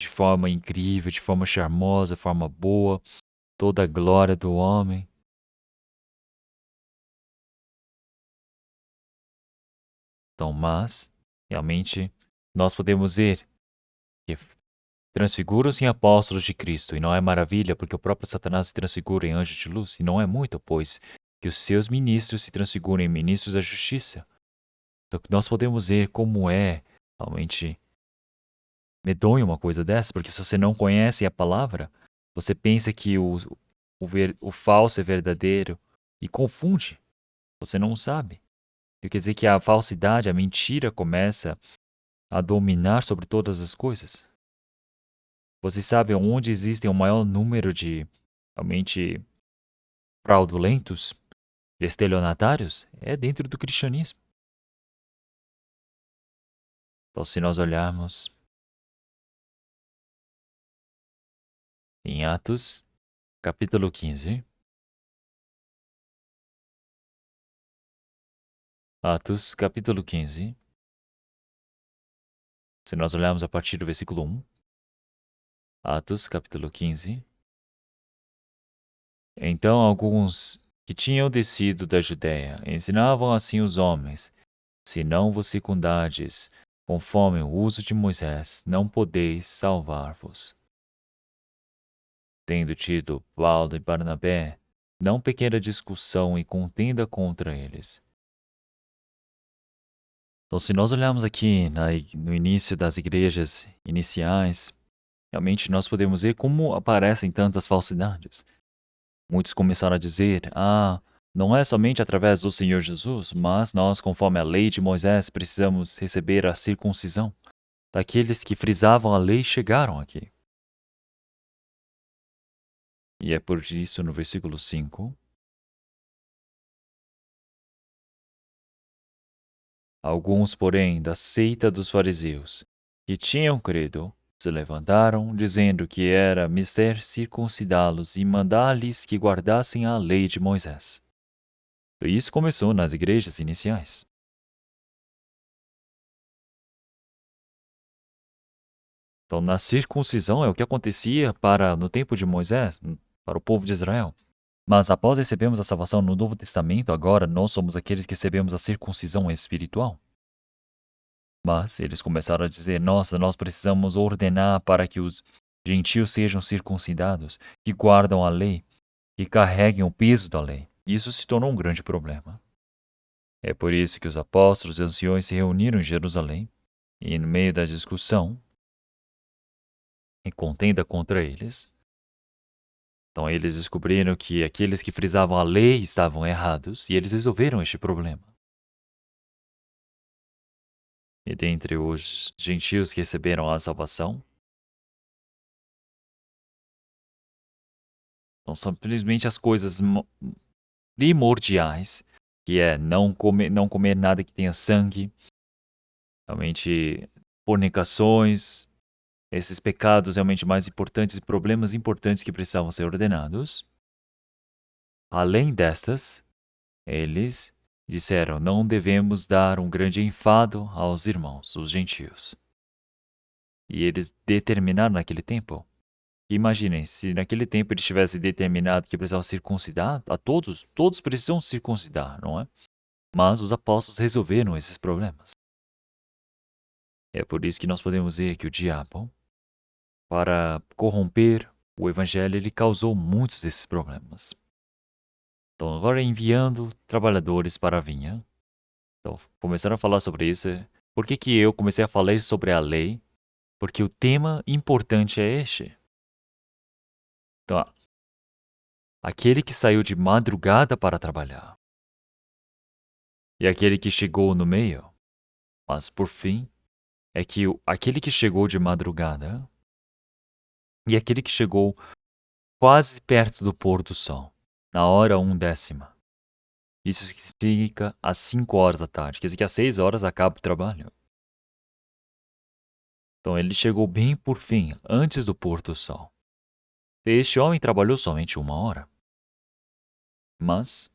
de forma incrível, de forma charmosa, de forma boa, toda a glória do homem. Então, mas realmente nós podemos ver que transfiguram-se em apóstolos de Cristo, e não é maravilha, porque o próprio Satanás se transfigura em anjo de luz, e não é muito, pois que os seus ministros se transfiguram em ministros da justiça. Então, nós podemos ver como é realmente medonho uma coisa dessa, porque se você não conhece a palavra, você pensa que o falso é verdadeiro e confunde. Você não sabe. Quer dizer que a falsidade, a mentira começa a dominar sobre todas as coisas. Você sabe onde existem o maior número de realmente fraudulentos, estelionatários? É dentro do cristianismo. Então, se nós olharmos em Atos, capítulo 15, Atos, capítulo 15, se nós olharmos a partir do versículo 1, Atos, capítulo 15. Então alguns que tinham descido da Judéia ensinavam assim os homens: se não vos circundardes, conforme o uso de Moisés, não podeis salvar-vos. Tendo tido Paulo e Barnabé não pequena discussão e contenda contra eles. Então, se nós olharmos aqui no início das igrejas iniciais, realmente nós podemos ver como aparecem tantas falsidades. Muitos começaram a dizer: não é somente através do Senhor Jesus, mas nós, conforme a lei de Moisés, precisamos receber a circuncisão. Daqueles que frisavam a lei chegaram aqui. E é por isso, no versículo 5, alguns, porém, da seita dos fariseus, que tinham crido, se levantaram, dizendo que era mister circuncidá-los e mandar-lhes que guardassem a lei de Moisés. E isso começou nas igrejas iniciais. Então, na circuncisão é o que acontecia no tempo de Moisés, para o povo de Israel. Mas após recebermos a salvação no Novo Testamento, agora nós somos aqueles que recebemos a circuncisão espiritual. Mas eles começaram a dizer: nossa, nós precisamos ordenar para que os gentios sejam circuncidados, que guardam a lei, que carreguem o peso da lei. Isso se tornou um grande problema. É por isso que os apóstolos e anciões se reuniram em Jerusalém, e no meio da discussão, em contenda contra eles, então eles descobriram que aqueles que frisavam a lei estavam errados, e eles resolveram este problema. E dentre os gentios que receberam a salvação, não são simplesmente as coisas primordiais, que é não comer nada que tenha sangue, realmente fornicações, esses pecados realmente mais importantes e problemas importantes que precisavam ser ordenados. Além destas, eles disseram: não devemos dar um grande enfado aos irmãos, os gentios. E eles determinaram naquele tempo. Imaginem, se naquele tempo eles tivessem determinado que precisavam circuncidar a todos precisam circuncidar, não é? Mas os apóstolos resolveram esses problemas. É por isso que nós podemos ver que o diabo, para corromper o evangelho, ele causou muitos desses problemas. Então, agora enviando trabalhadores para a vinha. Então, começaram a falar sobre isso. Por que que eu comecei a falar sobre a lei? Porque o tema importante é este. Então, aquele que saiu de madrugada para trabalhar e aquele que chegou no meio. Mas, por fim, é que aquele que chegou de madrugada e aquele que chegou quase perto do pôr do sol, na hora 1/10. Isso significa às 5 horas da tarde. Quer dizer que às 6 horas acaba o trabalho. Então ele chegou bem por fim, antes do pôr do sol. Este homem trabalhou somente 1 hora. Mas,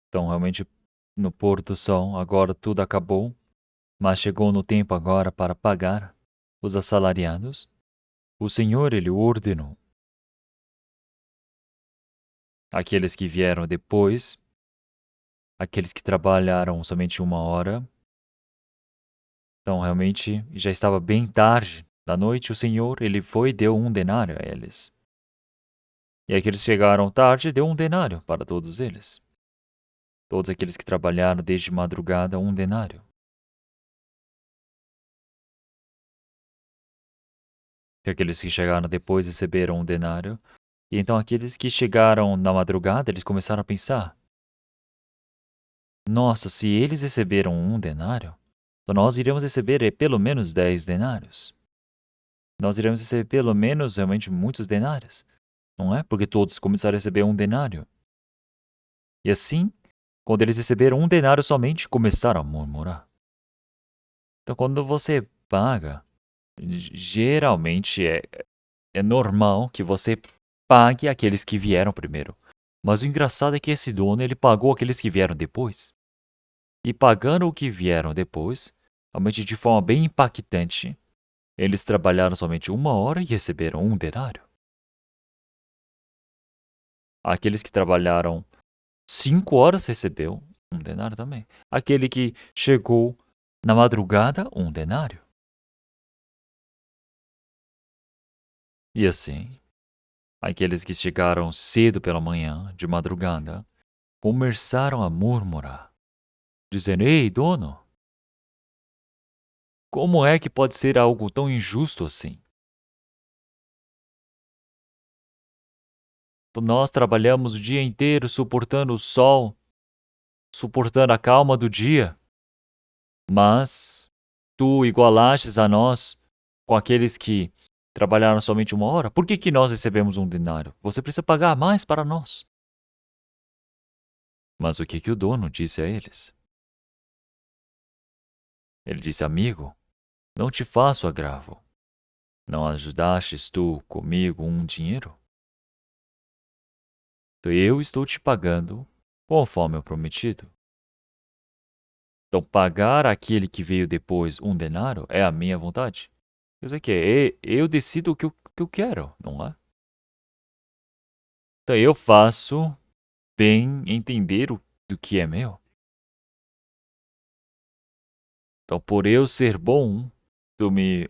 então realmente no pôr do sol, agora tudo acabou, mas chegou no tempo agora para pagar os assalariados. O Senhor, ele ordenou. Aqueles que vieram depois, aqueles que trabalharam somente 1 hora. Então realmente já estava bem tarde da noite, o Senhor, ele foi e deu 1 denário a eles. E aqueles que chegaram tarde, deu 1 denário para todos eles. Todos aqueles que trabalharam desde madrugada, 1 denário. E aqueles que chegaram depois receberam 1 denário. E então aqueles que chegaram na madrugada, eles começaram a pensar: nossa, se eles receberam 1 denário, então nós iremos receber pelo menos 10 denários. Nós iremos receber pelo menos realmente muitos denários. Não é? Porque todos começaram a receber 1 denário. E assim, quando eles receberam 1 denário somente, começaram a murmurar. Então, quando você paga, geralmente é normal que você pague aqueles que vieram primeiro. Mas o engraçado é que esse dono, ele pagou aqueles que vieram depois. E pagando o que vieram depois, realmente de forma bem impactante, eles trabalharam somente 1 hora e receberam 1 denário. Aqueles que trabalharam 5 horas recebeu 1 denário também. Aquele que chegou na madrugada, 1 denário. E assim, aqueles que chegaram cedo pela manhã, de madrugada, começaram a murmurar, dizendo: Ei, dono, como é que pode ser algo tão injusto assim? Nós trabalhamos o dia inteiro suportando o sol, suportando a calma do dia, mas tu igualastes a nós com aqueles que trabalharam somente 1 hora. Por que que nós recebemos 1 denário? Você precisa pagar mais para nós. Mas o que que o dono disse a eles? Ele disse: amigo, não te faço agravo. Não ajudastes tu comigo dinheiro? Então eu estou te pagando conforme o prometido. Então pagar aquele que veio depois 1 denário é a minha vontade. Quer dizer que eu decido o que eu quero, não é? Então eu faço bem entender do que é meu. Então por eu ser bom, tu me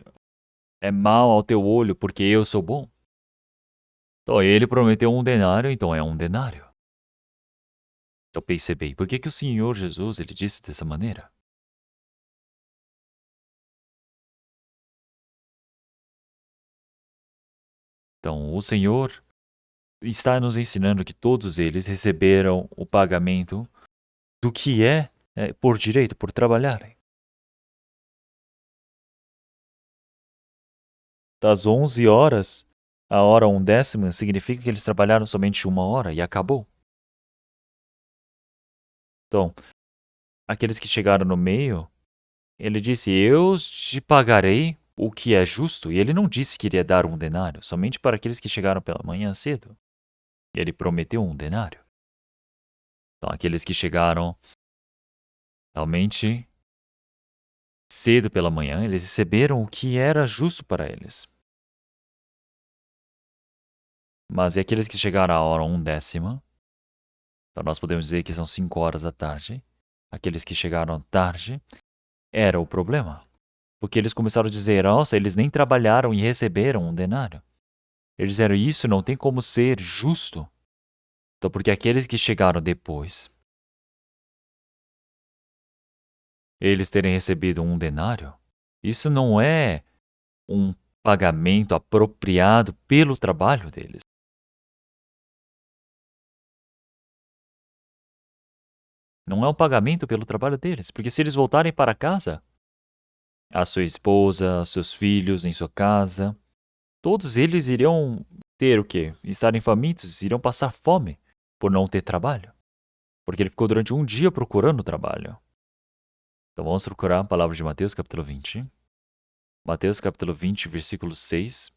é mal ao teu olho porque eu sou bom. Então ele prometeu 1 denário, então é 1 denário. Então pensei bem, por que que o Senhor Jesus ele disse dessa maneira? Então o Senhor está nos ensinando que todos eles receberam o pagamento do que é por direito, por trabalharem. Das 11 horas, a hora 1/10 significa que eles trabalharam somente 1 hora e acabou. Então, aqueles que chegaram no meio, ele disse: eu te pagarei o que é justo. E ele não disse que iria dar 1 denário, somente para aqueles que chegaram pela manhã cedo. E ele prometeu 1 denário. Então, aqueles que chegaram realmente cedo pela manhã, eles receberam o que era justo para eles. Mas e aqueles que chegaram à hora 1/10? Então nós podemos dizer que são 5 horas da tarde. Aqueles que chegaram tarde era o problema. Porque eles começaram a dizer: nossa, eles nem trabalharam e receberam 1 denário. Eles disseram, isso não tem como ser justo. Então, porque aqueles que chegaram depois, eles terem recebido um denário, isso não é um pagamento apropriado pelo trabalho deles. Não é um pagamento pelo trabalho deles, porque se eles voltarem para casa, a sua esposa, seus filhos em sua casa, todos eles irão ter o quê? Estarem famintos, irão passar fome por não ter trabalho. Porque ele ficou durante um dia procurando trabalho. Então vamos procurar a palavra de Mateus capítulo 20. Mateus capítulo 20, versículo 6.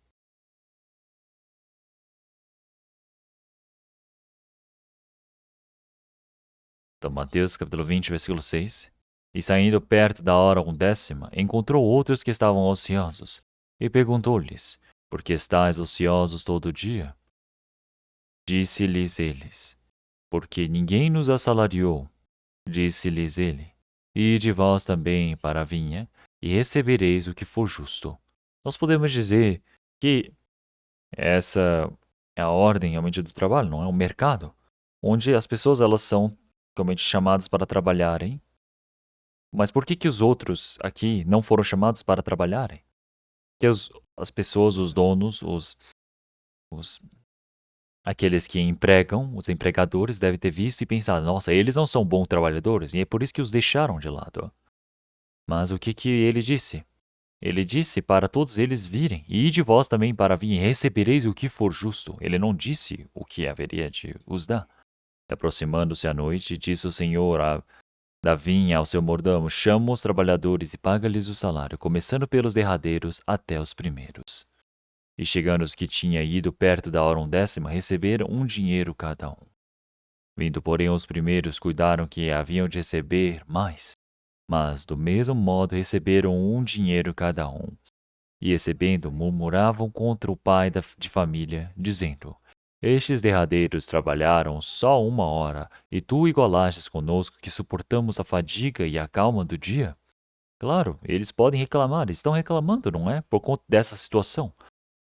Então Mateus capítulo 20, versículo 6. E saindo perto da hora 10ª, encontrou outros que estavam ociosos, e perguntou-lhes, por que estáis ociosos todo o dia? Disse-lhes eles, porque ninguém nos assalariou. Disse-lhes ele, ide vós também para a vinha, e recebereis o que for justo. Nós podemos dizer que essa é a ordem realmente do trabalho, não é um mercado, onde as pessoas elas são realmente chamadas para trabalharem. Mas por que os outros aqui não foram chamados para trabalharem? Que as pessoas, os donos, os aqueles que empregam, os empregadores, devem ter visto e pensado, nossa, eles não são bons trabalhadores, e é por isso que os deixaram de lado. Mas o que ele disse? Ele disse para todos eles virem, e ide vós também para vir, e recebereis o que for justo. Ele não disse o que haveria de os dar. Aproximando-se a noite, disse o Senhor da vinha ao seu mordomo, chama os trabalhadores e paga-lhes o salário, começando pelos derradeiros até os primeiros. E chegando os que tinham ido perto da hora 10ª, receberam um dinheiro cada um. Vindo, porém, os primeiros, cuidaram que haviam de receber mais. Mas, do mesmo modo, receberam um dinheiro cada um. E, recebendo, murmuravam contra o pai de família, dizendo, estes derradeiros trabalharam só 1 hora, e tu igualastes conosco que suportamos a fadiga e a calma do dia? Claro, eles podem reclamar, estão reclamando, não é? Por conta dessa situação.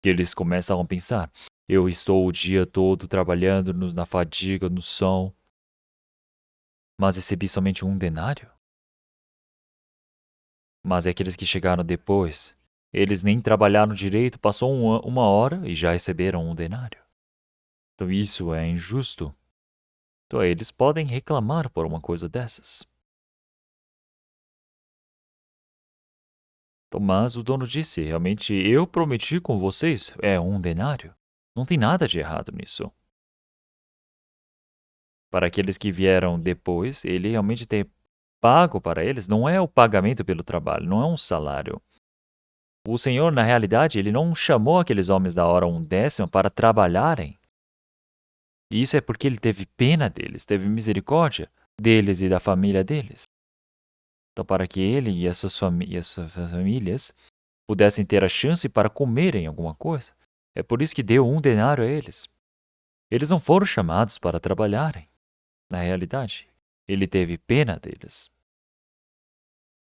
Que eles começam a pensar, eu estou o dia todo trabalhando na fadiga, no sol, mas recebi somente um denário? Mas é aqueles que chegaram depois, eles nem trabalharam direito, passou 1 hora e já receberam um denário. Então isso é injusto. Então eles podem reclamar por uma coisa dessas. Então, mas o dono disse, realmente eu prometi com vocês, é um denário. Não tem nada de errado nisso. Para aqueles que vieram depois, ele realmente tem pago para eles, não é o pagamento pelo trabalho, não é um salário. O Senhor, na realidade, ele não chamou aqueles homens da hora 10ª para trabalharem. E isso é porque ele teve pena deles, teve misericórdia deles e da família deles. Então, para que ele e as suas famílias pudessem ter a chance para comerem alguma coisa, é por isso que deu um denário a eles. Eles não foram chamados para trabalharem. Na realidade, ele teve pena deles.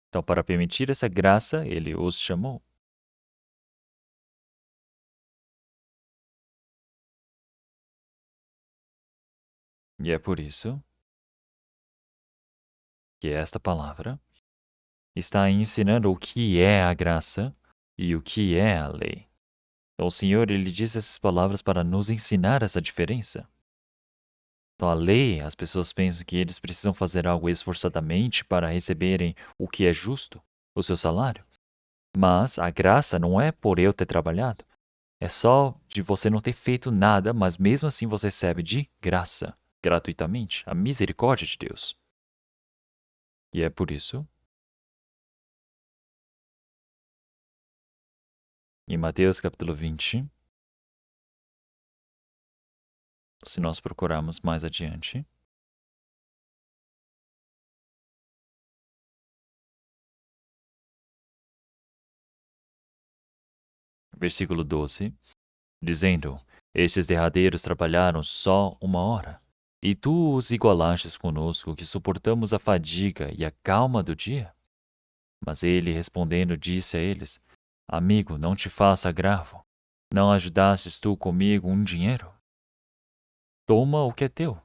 Então, para permitir essa graça, ele os chamou. E é por isso que esta palavra está ensinando o que é a graça e o que é a lei. Então, o Senhor, ele diz essas palavras para nos ensinar essa diferença. Então, a lei, as pessoas pensam que eles precisam fazer algo esforçadamente para receberem o que é justo, o seu salário. Mas a graça não é por eu ter trabalhado. É só de você não ter feito nada, mas mesmo assim você recebe de graça, gratuitamente, a misericórdia de Deus. E é por isso, em Mateus capítulo 20, se nós procurarmos mais adiante, versículo 12, dizendo, estes derradeiros trabalharam só 1 hora, e tu os igualastes conosco que suportamos a fadiga e a calma do dia? Mas ele, respondendo, disse a eles, amigo, não te faça agravo. Não ajudastes tu comigo um dinheiro? Toma o que é teu.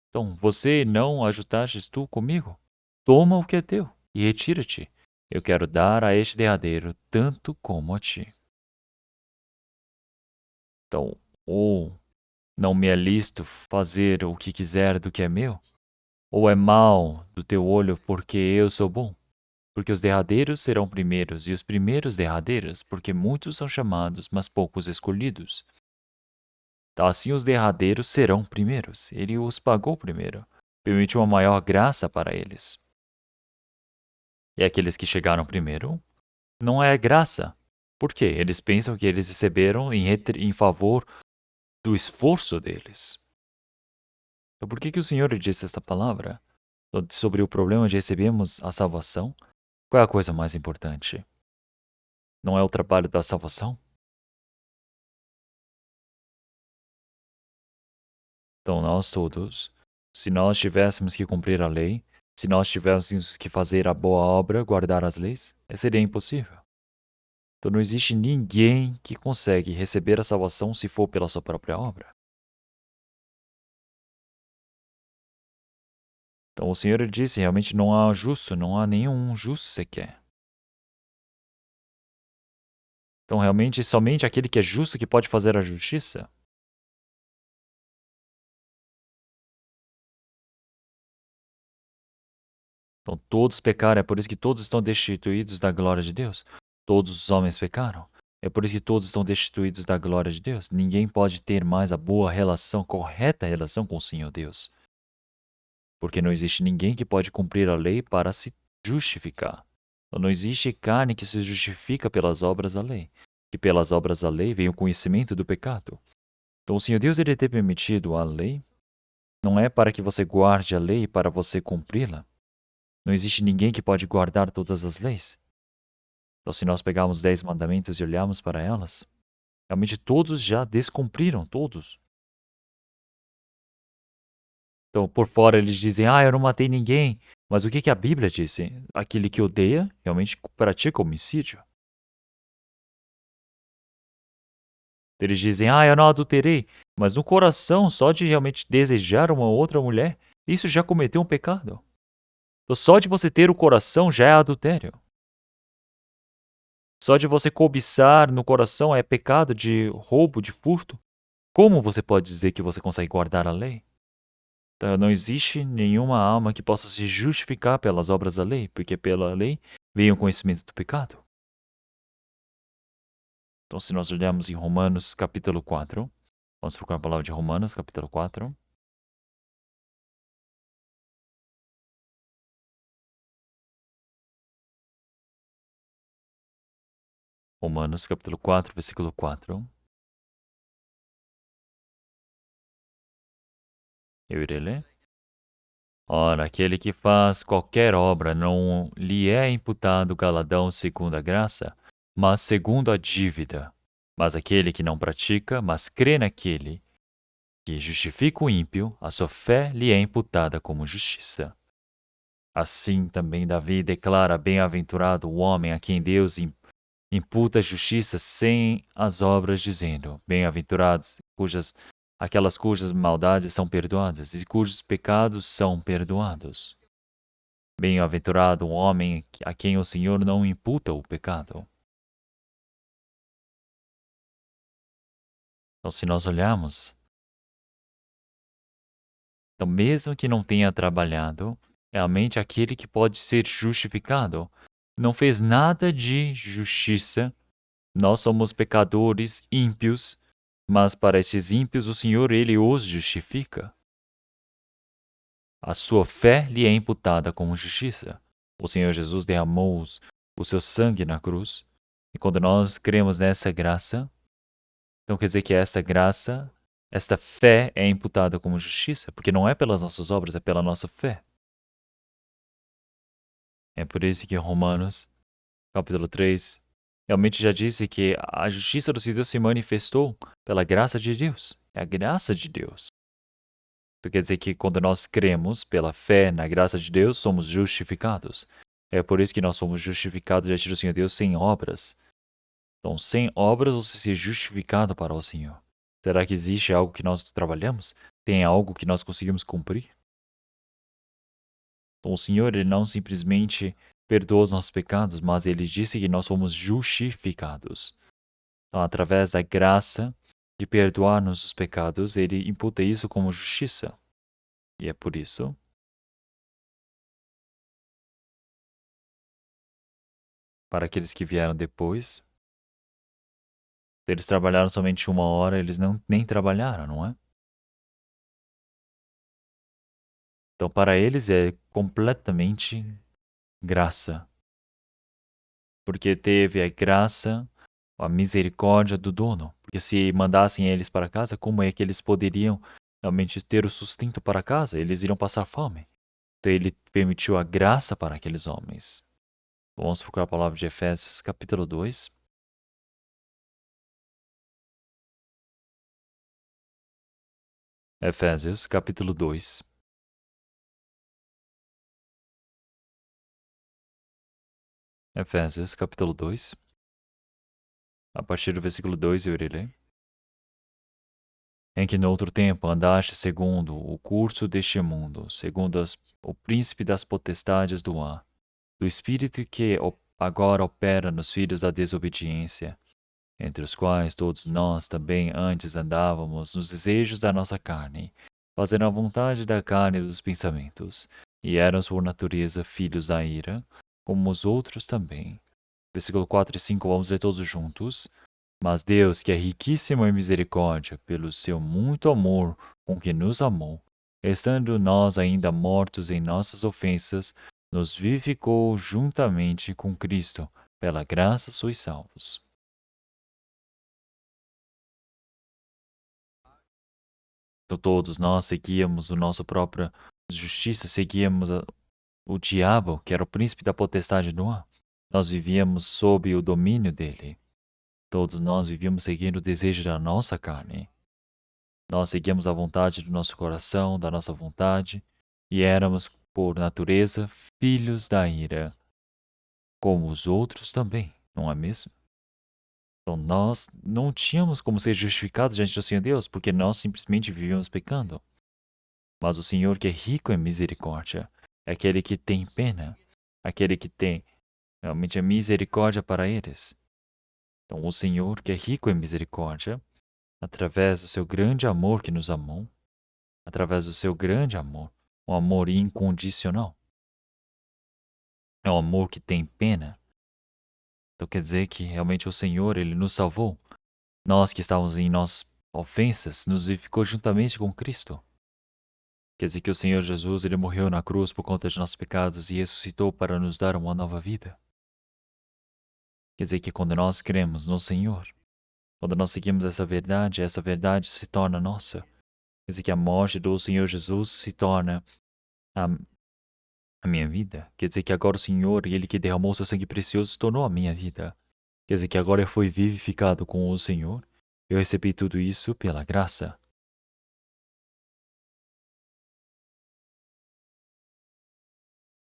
Então, você não ajudastes tu comigo? Toma o que é teu e retira-te. Eu quero dar a este derradeiro tanto como a ti. Então, ou não me é lícito fazer o que quiser do que é meu? Ou é mal do teu olho porque eu sou bom? Porque os derradeiros serão primeiros, e os primeiros derradeiros, porque muitos são chamados, mas poucos escolhidos. Então, assim os derradeiros serão primeiros. Ele os pagou primeiro. Permitiu uma maior graça para eles. E aqueles que chegaram primeiro, não é graça. Por quê? Eles pensam que eles receberam em favor do esforço deles. Então, por que o Senhor disse esta palavra? Sobre o problema de recebermos a salvação? Qual é a coisa mais importante? Não é o trabalho da salvação? Então, nós todos, se nós tivéssemos que cumprir a lei, se nós tivéssemos que fazer a boa obra, guardar as leis, seria impossível. Então, não existe ninguém que consegue receber a salvação se for pela sua própria obra. Então, o Senhor disse, realmente não há justo, não há nenhum justo sequer. Então, realmente, somente aquele que é justo que pode fazer a justiça. Então, todos pecaram, é por isso que todos estão destituídos da glória de Deus. Todos os homens pecaram. É por isso que todos estão destituídos da glória de Deus. Ninguém pode ter mais a boa relação, correta relação com o Senhor Deus. Porque não existe ninguém que pode cumprir a lei para se justificar. Então, não existe carne que se justifica pelas obras da lei. Que pelas obras da lei vem o conhecimento do pecado. Então, o Senhor Deus ele ter permitido a lei não é para que você guarde a lei para você cumpri-la. Não existe ninguém que pode guardar todas as leis. Então, se nós pegarmos 10 mandamentos e olharmos para elas, realmente todos já descumpriram, todos. Então, por fora eles dizem, eu não matei ninguém. Mas o que a Bíblia diz? Aquele que odeia realmente pratica homicídio. Eles dizem, eu não adulterei. Mas no coração, só de realmente desejar uma outra mulher, isso já cometeu um pecado. Então, só de você ter o coração já é adultério. Só de você cobiçar no coração é pecado de roubo, de furto. Como você pode dizer que você consegue guardar a lei? Então, não existe nenhuma alma que possa se justificar pelas obras da lei, porque pela lei vem o conhecimento do pecado. Então, se nós olharmos em Romanos capítulo 4, vamos procurar a palavra de Romanos capítulo 4. Romanos capítulo 4, versículo 4. Eu irei ler. Ora, aquele que faz qualquer obra não lhe é imputado galadão segundo a graça, mas segundo a dívida. Mas aquele que não pratica, mas crê naquele que justifica o ímpio, a sua fé lhe é imputada como justiça. Assim também Davi declara bem-aventurado o homem a quem Deus imputa justiça sem as obras, dizendo: bem-aventurados aquelas cujas maldades são perdoadas e cujos pecados são perdoados. Bem-aventurado o homem a quem o Senhor não imputa o pecado. Então, se nós olharmos, então, mesmo que não tenha trabalhado, realmente aquele que pode ser justificado não fez nada de justiça. Nós somos pecadores ímpios, mas para esses ímpios o Senhor ele os justifica. A sua fé lhe é imputada como justiça. O Senhor Jesus derramou o seu sangue na cruz, e quando nós cremos nessa graça, então quer dizer que esta graça, esta fé é imputada como justiça, porque não é pelas nossas obras, é pela nossa fé. É por isso que Romanos, capítulo 3, realmente já disse que a justiça do Senhor se manifestou pela graça de Deus. É a graça de Deus. Então quer dizer que quando nós cremos pela fé na graça de Deus, somos justificados. É por isso que nós somos justificados diante do Senhor Deus sem obras. Então, sem obras você ser justificado para o Senhor. Será que existe algo que nós trabalhamos? Tem algo que nós conseguimos cumprir? Então, o Senhor, ele não simplesmente perdoa os nossos pecados, mas ele disse que nós somos justificados. Então, através da graça de perdoar-nos os pecados, ele imputa isso como justiça. E é por isso, para aqueles que vieram depois, se eles trabalharam somente 1 hora, eles não nem trabalharam, não é? Então, para eles é completamente graça, porque teve a graça, a misericórdia do dono. Porque se mandassem eles para casa, como é que eles poderiam realmente ter o sustento para casa? Eles iriam passar fome. Então, ele permitiu a graça para aqueles homens. Vamos procurar a palavra de Efésios, capítulo 2. Efésios, capítulo 2. Efésios, capítulo 2. A partir do versículo 2 eu irei ler. Em que no outro tempo andaste segundo o curso deste mundo, segundo o príncipe das potestades do ar, do espírito que agora opera nos filhos da desobediência, entre os quais todos nós também antes andávamos nos desejos da nossa carne, fazendo a vontade da carne e dos pensamentos, e éramos por natureza filhos da ira, como os outros também. Versículo 4 e 5, vamos ler todos juntos. Mas Deus, que é riquíssimo em misericórdia, pelo seu muito amor com que nos amou, estando nós ainda mortos em nossas ofensas, nos vivificou juntamente com Cristo. Pela graça sois salvos. Então, todos nós seguíamos a nossa própria justiça, seguíamos o diabo, que era o príncipe da potestade do ar. Nós vivíamos sob o domínio dele. Todos nós vivíamos seguindo o desejo da nossa carne. Nós seguíamos a vontade do nosso coração, da nossa vontade, e éramos, por natureza, filhos da ira, como os outros também, não é mesmo? Então nós não tínhamos como ser justificados diante do Senhor Deus, porque nós simplesmente vivíamos pecando. Mas o Senhor, que é rico em misericórdia, é aquele que tem pena, aquele que tem realmente a misericórdia para eles. Então o Senhor, que é rico em misericórdia, através do seu grande amor que nos amou, através do seu grande amor, um amor incondicional. É um amor que tem pena. Então quer dizer que realmente o Senhor, ele nos salvou. Nós que estávamos em nossas ofensas, nos vivificou juntamente com Cristo. Quer dizer que o Senhor Jesus, ele morreu na cruz por conta de nossos pecados e ressuscitou para nos dar uma nova vida. Quer dizer que quando nós cremos no Senhor, quando nós seguimos essa verdade se torna nossa. Quer dizer que a morte do Senhor Jesus se torna a a minha vida. Quer dizer que agora o Senhor, Ele que derramou seu sangue precioso, se tornou a minha vida. Quer dizer que agora eu fui vivificado com o Senhor. Eu recebi tudo isso pela graça.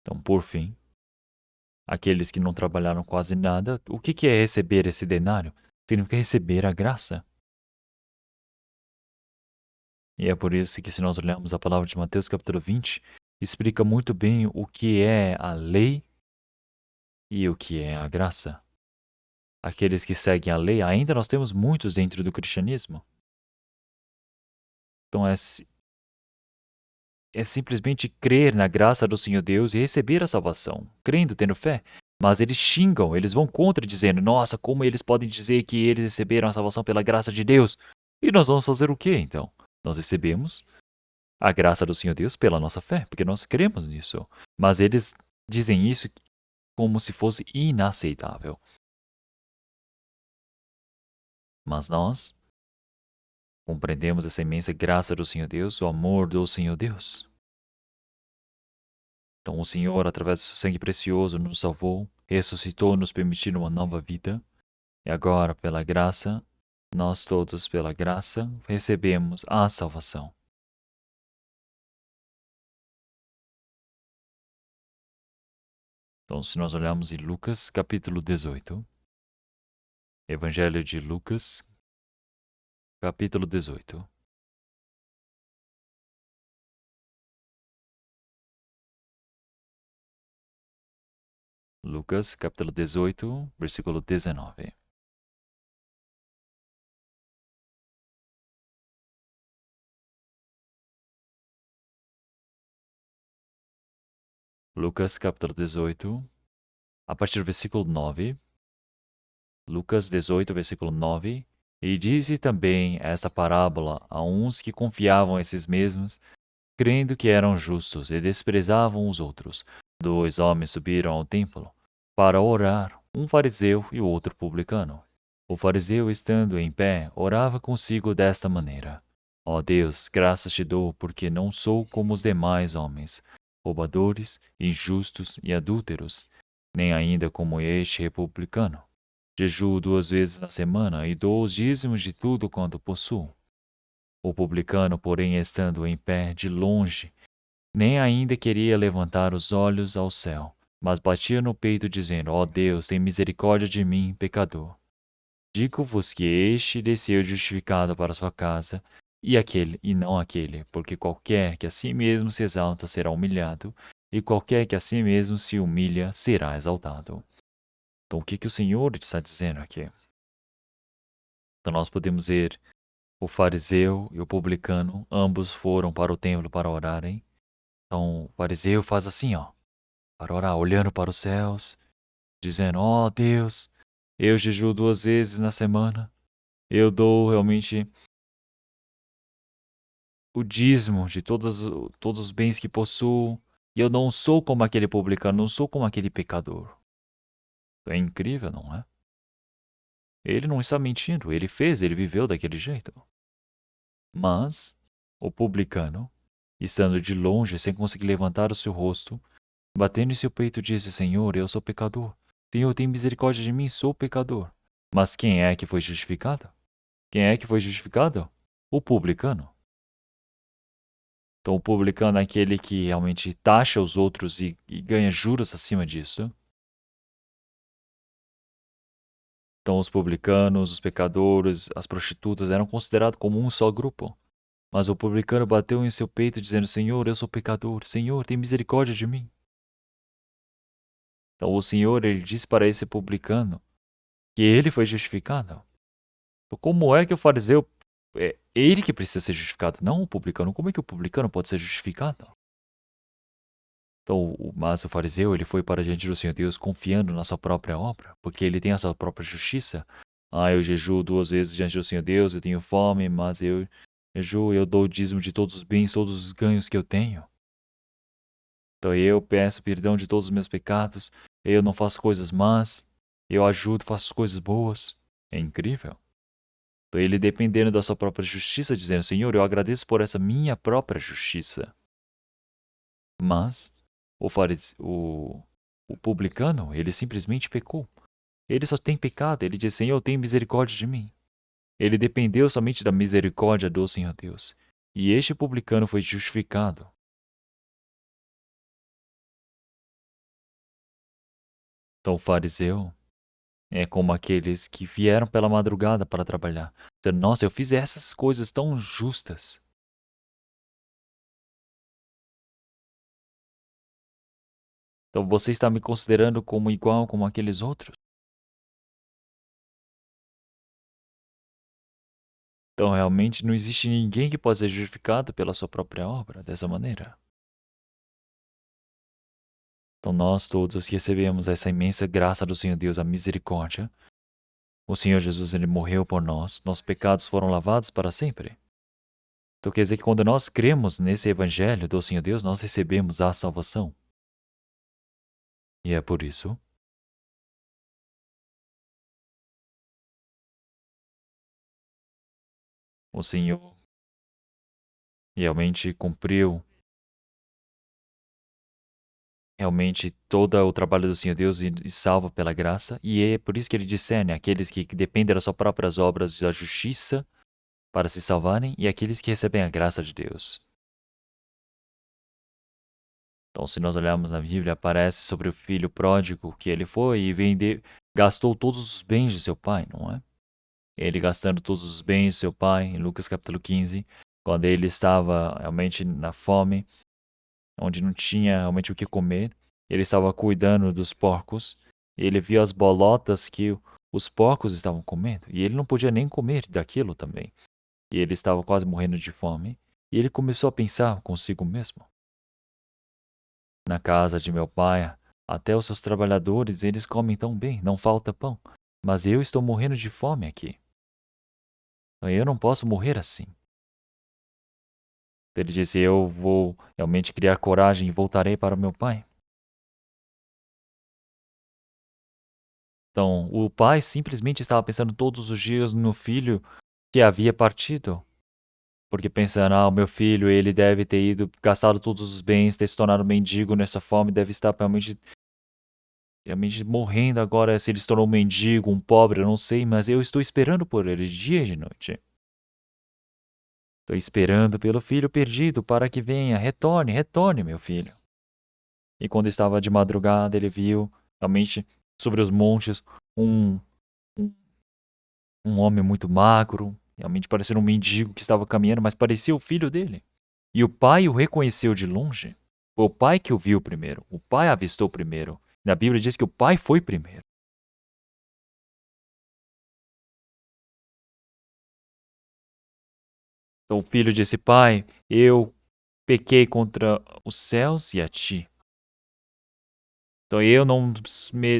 Então, por fim, aqueles que não trabalharam quase nada, o que é receber esse denário? Significa receber a graça. E é por isso que, se nós olharmos a palavra de Mateus capítulo 20, explica muito bem o que é a lei e o que é a graça. Aqueles que seguem a lei, ainda nós temos muitos dentro do cristianismo. Então é simplesmente crer na graça do Senhor Deus e receber a salvação, crendo, tendo fé. Mas eles xingam, eles vão contra, dizendo: nossa, como eles podem dizer que eles receberam a salvação pela graça de Deus? E nós vamos fazer o quê então? Nós recebemos a graça do Senhor Deus pela nossa fé, porque nós cremos nisso. Mas eles dizem isso como se fosse inaceitável. Mas nós compreendemos essa imensa graça do Senhor Deus, o amor do Senhor Deus. Então, o Senhor, através do seu sangue precioso, nos salvou, ressuscitou, nos permitindo uma nova vida. E agora, pela graça, nós todos, pela graça, recebemos a salvação. Então, se nós olharmos em Lucas, capítulo 18, Evangelho de Lucas, capítulo 18. Lucas, capítulo 18, versículo 19. Lucas, capítulo 18, a partir do versículo 9. Lucas 18, versículo 9. E disse também esta parábola a uns que confiavam em si mesmos, crendo que eram justos e desprezavam os outros. Dois homens subiram ao templo para orar, um fariseu e o outro publicano. O fariseu, estando em pé, orava consigo desta maneira: Ó Deus, graças te dou, porque não sou como os demais homens, roubadores, injustos e adúlteros, nem ainda como este republicano. Jejuo 2 vezes na semana e dou os dízimos de tudo quanto possuo. O publicano, porém, estando em pé de longe, nem ainda queria levantar os olhos ao céu, mas batia no peito, dizendo: Ó Deus, tem misericórdia de mim, pecador. Digo-vos que este desceu justificado para sua casa, e não aquele, porque qualquer que a si mesmo se exalta será humilhado, e qualquer que a si mesmo se humilha será exaltado. Então, o que o Senhor está dizendo aqui? Então, nós podemos ver o fariseu e o publicano, ambos foram para o templo para orarem. Então, o fariseu faz assim, ó, para orar, olhando para os céus, dizendo: Ó Deus, eu jejuo 2 vezes na semana, eu dou realmente o dízimo de todos os bens que possuo, e eu não sou como aquele publicano, não sou como aquele pecador. É incrível, não é? Ele não está mentindo, ele fez, ele viveu daquele jeito. Mas o publicano, estando de longe, sem conseguir levantar o seu rosto, batendo em seu peito, disse: Senhor, eu sou pecador. Senhor, tem misericórdia de mim, sou pecador. Mas quem é que foi justificado? Quem é que foi justificado? O publicano. Então, o publicano é aquele que realmente taxa os outros e ganha juros acima disso. Então, os publicanos, os pecadores, as prostitutas eram considerados como um só grupo. Mas o publicano bateu em seu peito, dizendo: Senhor, eu sou pecador. Senhor, tem misericórdia de mim. Então, o Senhor, ele disse para esse publicano que ele foi justificado. Então, como é que o fariseu é ele que precisa ser justificado, não o publicano? Como é que o publicano pode ser justificado? Então, mas o fariseu, ele foi para diante do Senhor Deus confiando na sua própria obra, porque ele tem a sua própria justiça. Eu jejuo 2 vezes diante do Senhor Deus, eu tenho fome, mas eu jejuo, eu dou o dízimo de todos os bens, todos os ganhos que eu tenho. Então eu peço perdão de todos os meus pecados, eu não faço coisas más, eu ajudo, faço coisas boas. É incrível. Então ele dependendo da sua própria justiça, dizendo: Senhor, eu agradeço por essa minha própria justiça. Mas o publicano, ele simplesmente pecou. Ele só tem pecado. Ele diz: Senhor, tem misericórdia de mim. Ele dependeu somente da misericórdia do Senhor Deus. E este publicano foi justificado. Então o fariseu é como aqueles que vieram pela madrugada para trabalhar. Dizendo: Nossa, eu fiz essas coisas tão justas. Então você está me considerando como igual como aqueles outros? Então realmente não existe ninguém que possa ser justificado pela sua própria obra dessa maneira. Então nós todos que recebemos essa imensa graça do Senhor Deus, a misericórdia, o Senhor Jesus, ele morreu por nós, nossos pecados foram lavados para sempre. Então quer dizer que quando nós cremos nesse evangelho do Senhor Deus, nós recebemos a salvação. E é por isso o Senhor realmente cumpriu realmente todo o trabalho do Senhor Deus e salva pela graça, e é por isso que ele discerne aqueles que dependem das suas próprias obras da justiça para se salvarem e aqueles que recebem a graça de Deus. Então, se nós olharmos na Bíblia, aparece sobre o filho pródigo que ele foi e gastou todos os bens de seu pai, não é? ele gastando todos os bens do seu pai, em Lucas capítulo 15, quando ele estava realmente na fome, onde não tinha realmente o que comer, ele estava cuidando dos porcos, e ele viu as bolotas que os porcos estavam comendo, e ele não podia nem comer daquilo também. E ele estava quase morrendo de fome, e ele começou a pensar consigo mesmo. Na casa de meu pai, até os seus trabalhadores, eles comem tão bem, não falta pão, mas eu estou morrendo de fome aqui. Eu não posso morrer assim. Ele disse: eu vou realmente criar coragem e voltarei para meu pai. Então, o pai simplesmente estava pensando todos os dias no filho que havia partido. Porque pensando, o meu filho, ele deve ter ido, gastado todos os bens, ter se tornado mendigo nessa fome, deve estar realmente morrendo agora, se ele se tornou um mendigo, um pobre, eu não sei, mas eu estou esperando por ele dia e de noite. Estou esperando pelo filho perdido para que venha, retorne, retorne, meu filho. E quando estava de madrugada, ele viu, realmente, sobre os montes, um, um, um homem muito magro, realmente parecendo um mendigo que estava caminhando, mas parecia o filho dele. E o pai o reconheceu de longe. Foi o pai que o viu primeiro. O pai avistou primeiro. Na Bíblia diz que o pai foi primeiro. Então o filho disse: Pai, eu pequei contra os céus e a ti. Então eu não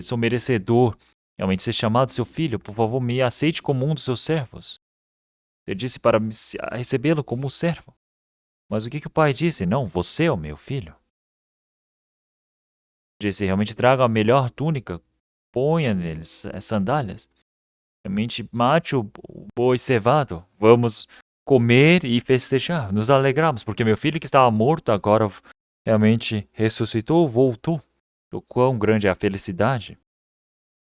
sou merecedor realmente ser chamado seu filho. Por favor, me aceite como um dos seus servos. Ele disse para recebê-lo como servo. Mas o que o pai disse? Não, você é o meu filho. Disse: realmente traga a melhor túnica, ponha neles sandálias. Realmente mate o boi cevado. Vamos comer e festejar, nos alegrarmos, porque meu filho que estava morto agora realmente ressuscitou, voltou. O quão grande é a felicidade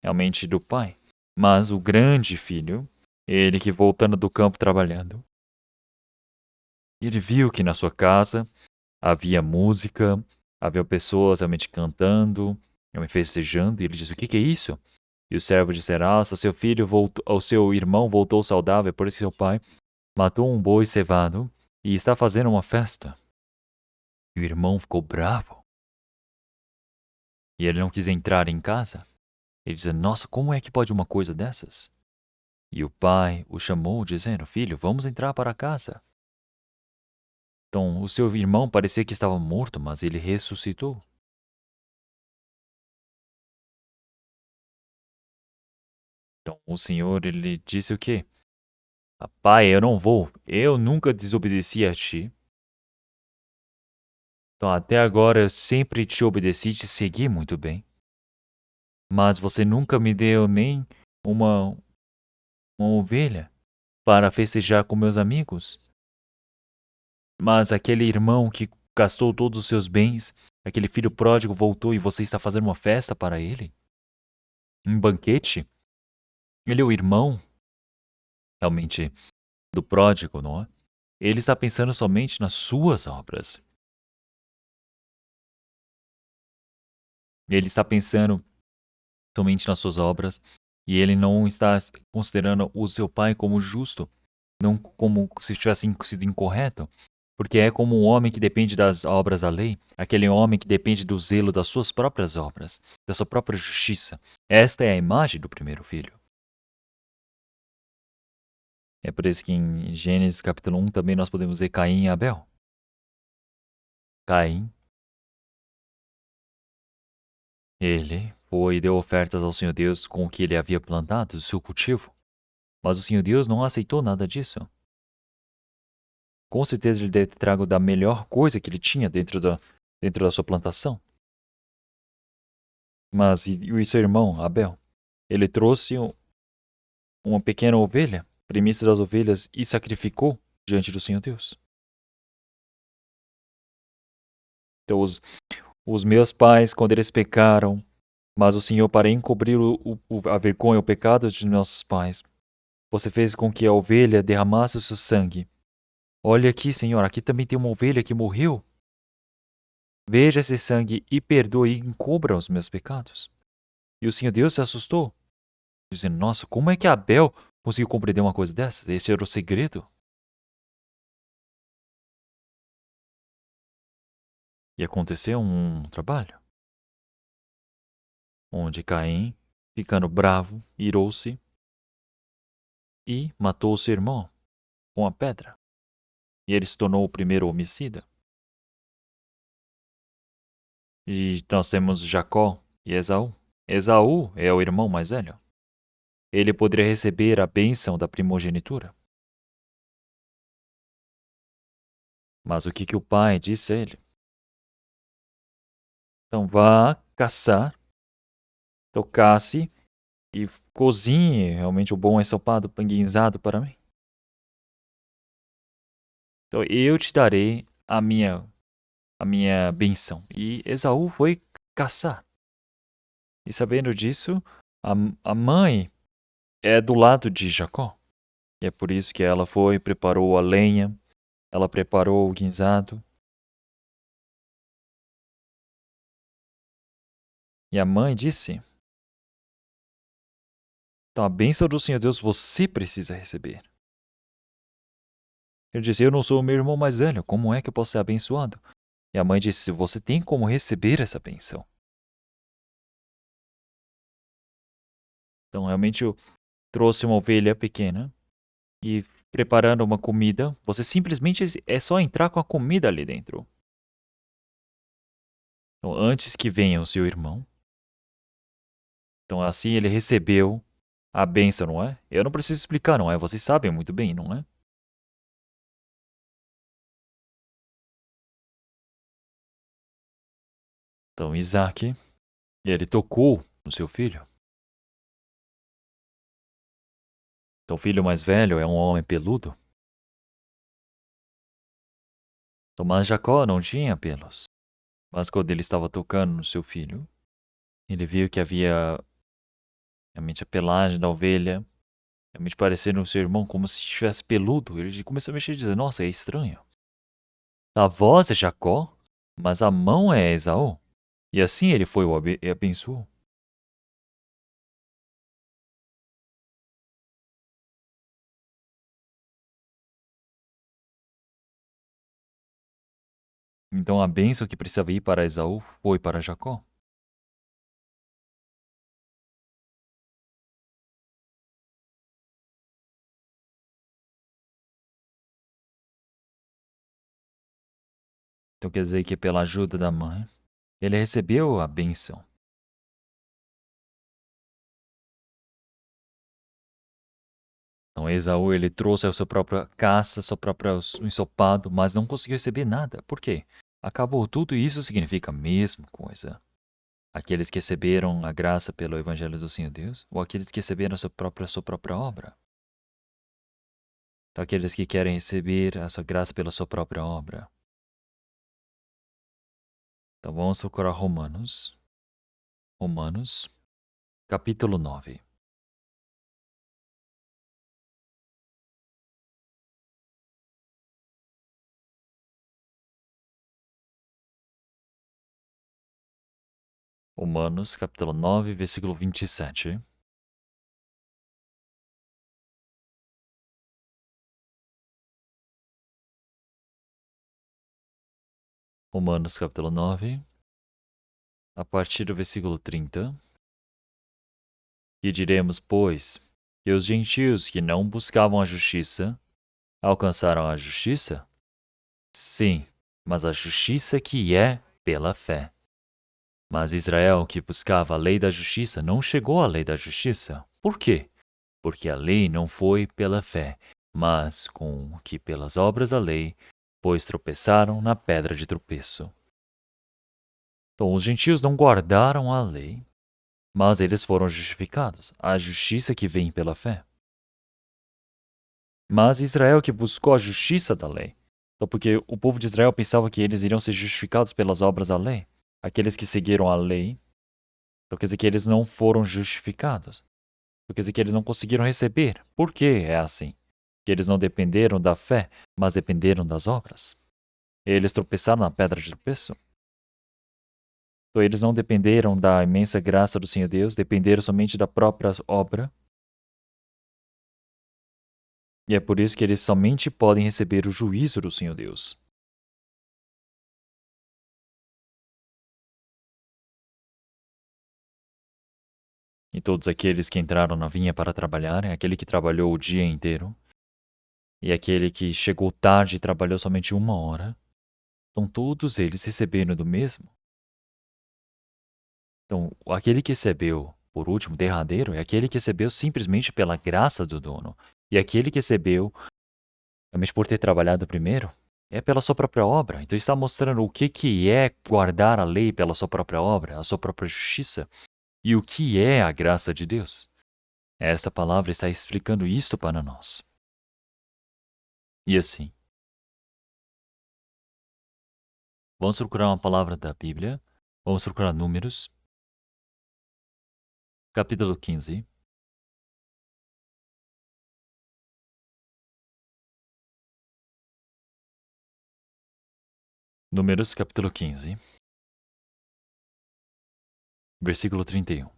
realmente do pai. Mas o grande filho, ele que voltando do campo trabalhando, ele viu que na sua casa havia música, havia pessoas realmente cantando, realmente festejando, e ele disse: o que é isso? E o servo disse: seu filho voltou, o seu irmão voltou saudável, por isso seu pai matou um boi cevado e está fazendo uma festa. E o irmão ficou bravo. E ele não quis entrar em casa. Ele disse: nossa, como é que pode uma coisa dessas? E o pai o chamou, dizendo: filho, vamos entrar para casa. Então, o seu irmão parecia que estava morto, mas ele ressuscitou. Então, o Senhor, ele disse o quê? Pai, eu não vou. Eu nunca desobedeci a ti. Então, até agora eu sempre te obedeci e te segui muito bem. Mas você nunca me deu nem uma, uma ovelha para festejar com meus amigos. Mas aquele irmão que gastou todos os seus bens, aquele filho pródigo voltou e você está fazendo uma festa para ele? Um banquete? Ele é o irmão, realmente, do pródigo, não é? Ele está pensando somente nas suas obras. Ele está pensando somente nas suas obras e ele não está considerando o seu pai como justo, não como se tivesse sido incorreto, porque é como um homem que depende das obras da lei, aquele homem que depende do zelo das suas próprias obras, da sua própria justiça. Esta é a imagem do primeiro filho. É por isso que em Gênesis capítulo 1 também nós podemos ver Caim e Abel. Caim, ele foi e deu ofertas ao Senhor Deus com o que ele havia plantado, do seu cultivo. Mas o Senhor Deus não aceitou nada disso. Com certeza ele deve ter trago da melhor coisa que ele tinha dentro da sua plantação. Mas e o seu irmão, Abel? Ele trouxe uma pequena ovelha, primícia das ovelhas, e sacrificou diante do Senhor Deus. Então, os meus pais, quando eles pecaram, mas o Senhor, para encobrir a vergonha, o pecado de nossos pais, você fez com que a ovelha derramasse o seu sangue. Olha aqui, Senhor, aqui também tem uma ovelha que morreu. Veja esse sangue e perdoe e encubra os meus pecados. E o Senhor Deus se assustou, dizendo: nossa, como é que Abel conseguiu compreender uma coisa dessa? Esse era o segredo. E aconteceu um trabalho onde Caim, ficando bravo, irou-se e matou o seu irmão com a pedra. E ele se tornou o primeiro homicida. E nós temos Jacó e Esaú. Esaú é o irmão mais velho. Ele poderia receber a bênção da primogenitura. Mas o que o pai disse a ele? Então vá caçar, tocasse e cozinhe realmente o bom ensopado panguinzado para mim. Então eu te darei a minha bênção. E Esaú foi caçar. E sabendo disso, a mãe é do lado de Jacó. E é por isso que ela foi, preparou a lenha, ela preparou o guinzado. E a mãe disse: então a bênção do Senhor Deus você precisa receber. Ele disse: eu não sou o meu irmão mais velho, como é que eu posso ser abençoado? E a mãe disse: você tem como receber essa bênção. Então realmente eu trouxe uma ovelha pequena e preparando uma comida, você simplesmente é só entrar com a comida ali dentro. Então, antes que venha o seu irmão, então assim ele recebeu a bênção, não é? Eu não preciso explicar, não é? Vocês sabem muito bem, não é? Então Isaac, ele tocou no seu filho. Então o filho mais velho é um homem peludo. Então, mas Jacó não tinha pelos. Mas quando ele estava tocando no seu filho, ele viu que havia realmente a pelagem da ovelha, realmente parecendo o seu irmão como se estivesse peludo. Ele começou a mexer e dizer: nossa, é estranho. A voz é Jacó, mas a mão é Esaú. E assim ele foi o abençoou. Então a bênção que precisava ir para Esaú foi para Jacó. Então quer dizer que pela ajuda da mãe, ele recebeu a bênção. Então Esaú ele trouxe a sua própria caça, seu próprio ensopado, mas não conseguiu receber nada. Por quê? Acabou tudo e isso significa a mesma coisa. Aqueles que receberam a graça pelo Evangelho do Senhor Deus, ou aqueles que receberam a sua própria obra. Então aqueles que querem receber a sua graça pela sua própria obra. Então vamos procurar Romanos. Romanos, capítulo 9. Romanos, capítulo 9, versículo 27. Romanos, capítulo 9, a partir do versículo 30. E diremos, pois, que os gentios que não buscavam a justiça alcançaram a justiça? Sim, mas a justiça que é pela fé. Mas Israel, que buscava a lei da justiça, não chegou à lei da justiça. Por quê? Porque a lei não foi pela fé, mas com que pelas obras da lei, pois tropeçaram na pedra de tropeço. Então, os gentios não guardaram a lei, mas eles foram justificados, a justiça que vem pela fé. Mas Israel que buscou a justiça da lei. Então, porque o povo de Israel pensava que eles iriam ser justificados pelas obras da lei. Aqueles que seguiram a lei, então quer dizer que eles não foram justificados. Então, quer dizer que eles não conseguiram receber. Por que é assim? Que eles não dependeram da fé, mas dependeram das obras. Eles tropeçaram na pedra de tropeço. Então, eles não dependeram da imensa graça do Senhor Deus, dependeram somente da própria obra. E é por isso que eles somente podem receber o juízo do Senhor Deus. E todos aqueles que entraram na vinha para trabalhar é aquele que trabalhou o dia inteiro, e aquele que chegou tarde e trabalhou somente 1 hora. Então todos eles receberam do mesmo. Então, aquele que recebeu, por último, derradeiro, é aquele que recebeu simplesmente pela graça do dono. E aquele que recebeu, realmente por ter trabalhado primeiro, é pela sua própria obra. Então está mostrando o que é guardar a lei pela sua própria obra, a sua própria justiça, e o que é a graça de Deus. Esta palavra está explicando isto para nós. E assim, vamos procurar uma palavra da Bíblia, vamos procurar Números, capítulo 15. Números, capítulo 15, versículo 31.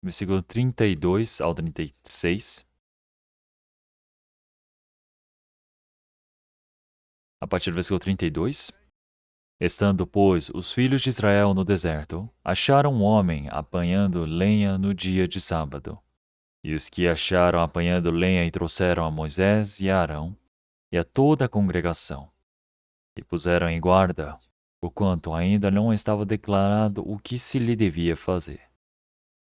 Versículo 32 ao 36. A partir do versículo 32. Estando, pois, os filhos de Israel no deserto, acharam um homem apanhando lenha no dia de sábado. E os que acharam apanhando lenha e trouxeram a Moisés e a Arão e a toda a congregação, e puseram em guarda, porquanto ainda não estava declarado o que se lhe devia fazer.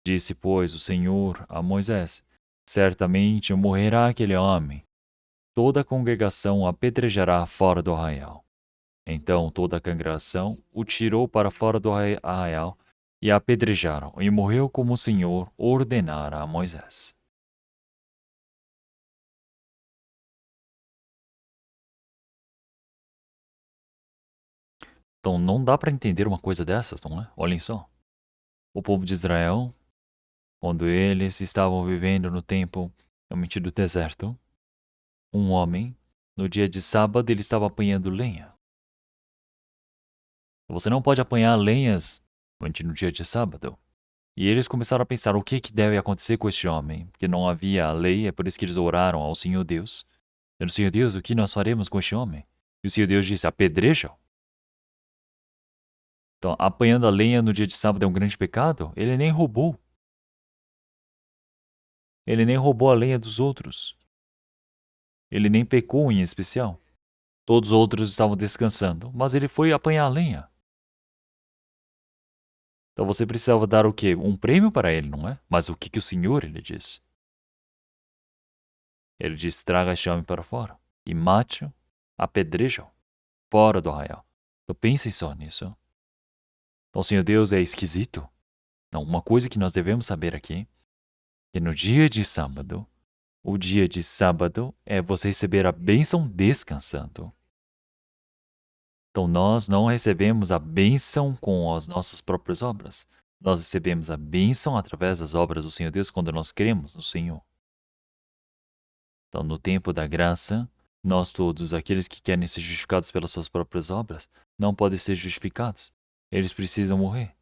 Disse, pois, o Senhor a Moisés: Certamente morrerá aquele homem. Toda a congregação o apedrejará fora do arraial. Então toda a congregação o tirou para fora do arraial e a apedrejaram, e morreu como o Senhor ordenara a Moisés. Então não dá para entender uma coisa dessas, não é? Olhem só. O povo de Israel, quando eles estavam vivendo no tempo realmente do deserto, um homem, no dia de sábado, ele estava apanhando lenha. Você não pode apanhar lenhas realmente no dia de sábado. E eles começaram a pensar o que deve acontecer com este homem, porque não havia a lei, é por isso que eles oraram ao Senhor Deus. Dizendo, Senhor Deus, o que nós faremos com este homem? E o Senhor Deus disse, apedreja-o. Então, apanhando a lenha no dia de sábado é um grande pecado? Ele nem roubou. Ele nem roubou a lenha dos outros. Ele nem pecou em especial. Todos os outros estavam descansando, mas ele foi apanhar a lenha. Então você precisava dar o quê? Um prêmio para ele, não é? Mas o que o Senhor ele diz? Ele diz, traga este homem para fora e mate-o, apedreja-o, fora do arraial. Então pensem só nisso. Então o Senhor Deus é esquisito? Não, uma coisa que nós devemos saber aqui, que no dia de sábado, o dia de sábado é você receber a bênção descansando. Então nós não recebemos a bênção com as nossas próprias obras. Nós recebemos a bênção através das obras do Senhor Deus quando nós cremos no Senhor. Então, no tempo da graça, nós todos, aqueles que querem ser justificados pelas suas próprias obras, não podem ser justificados. Eles precisam morrer.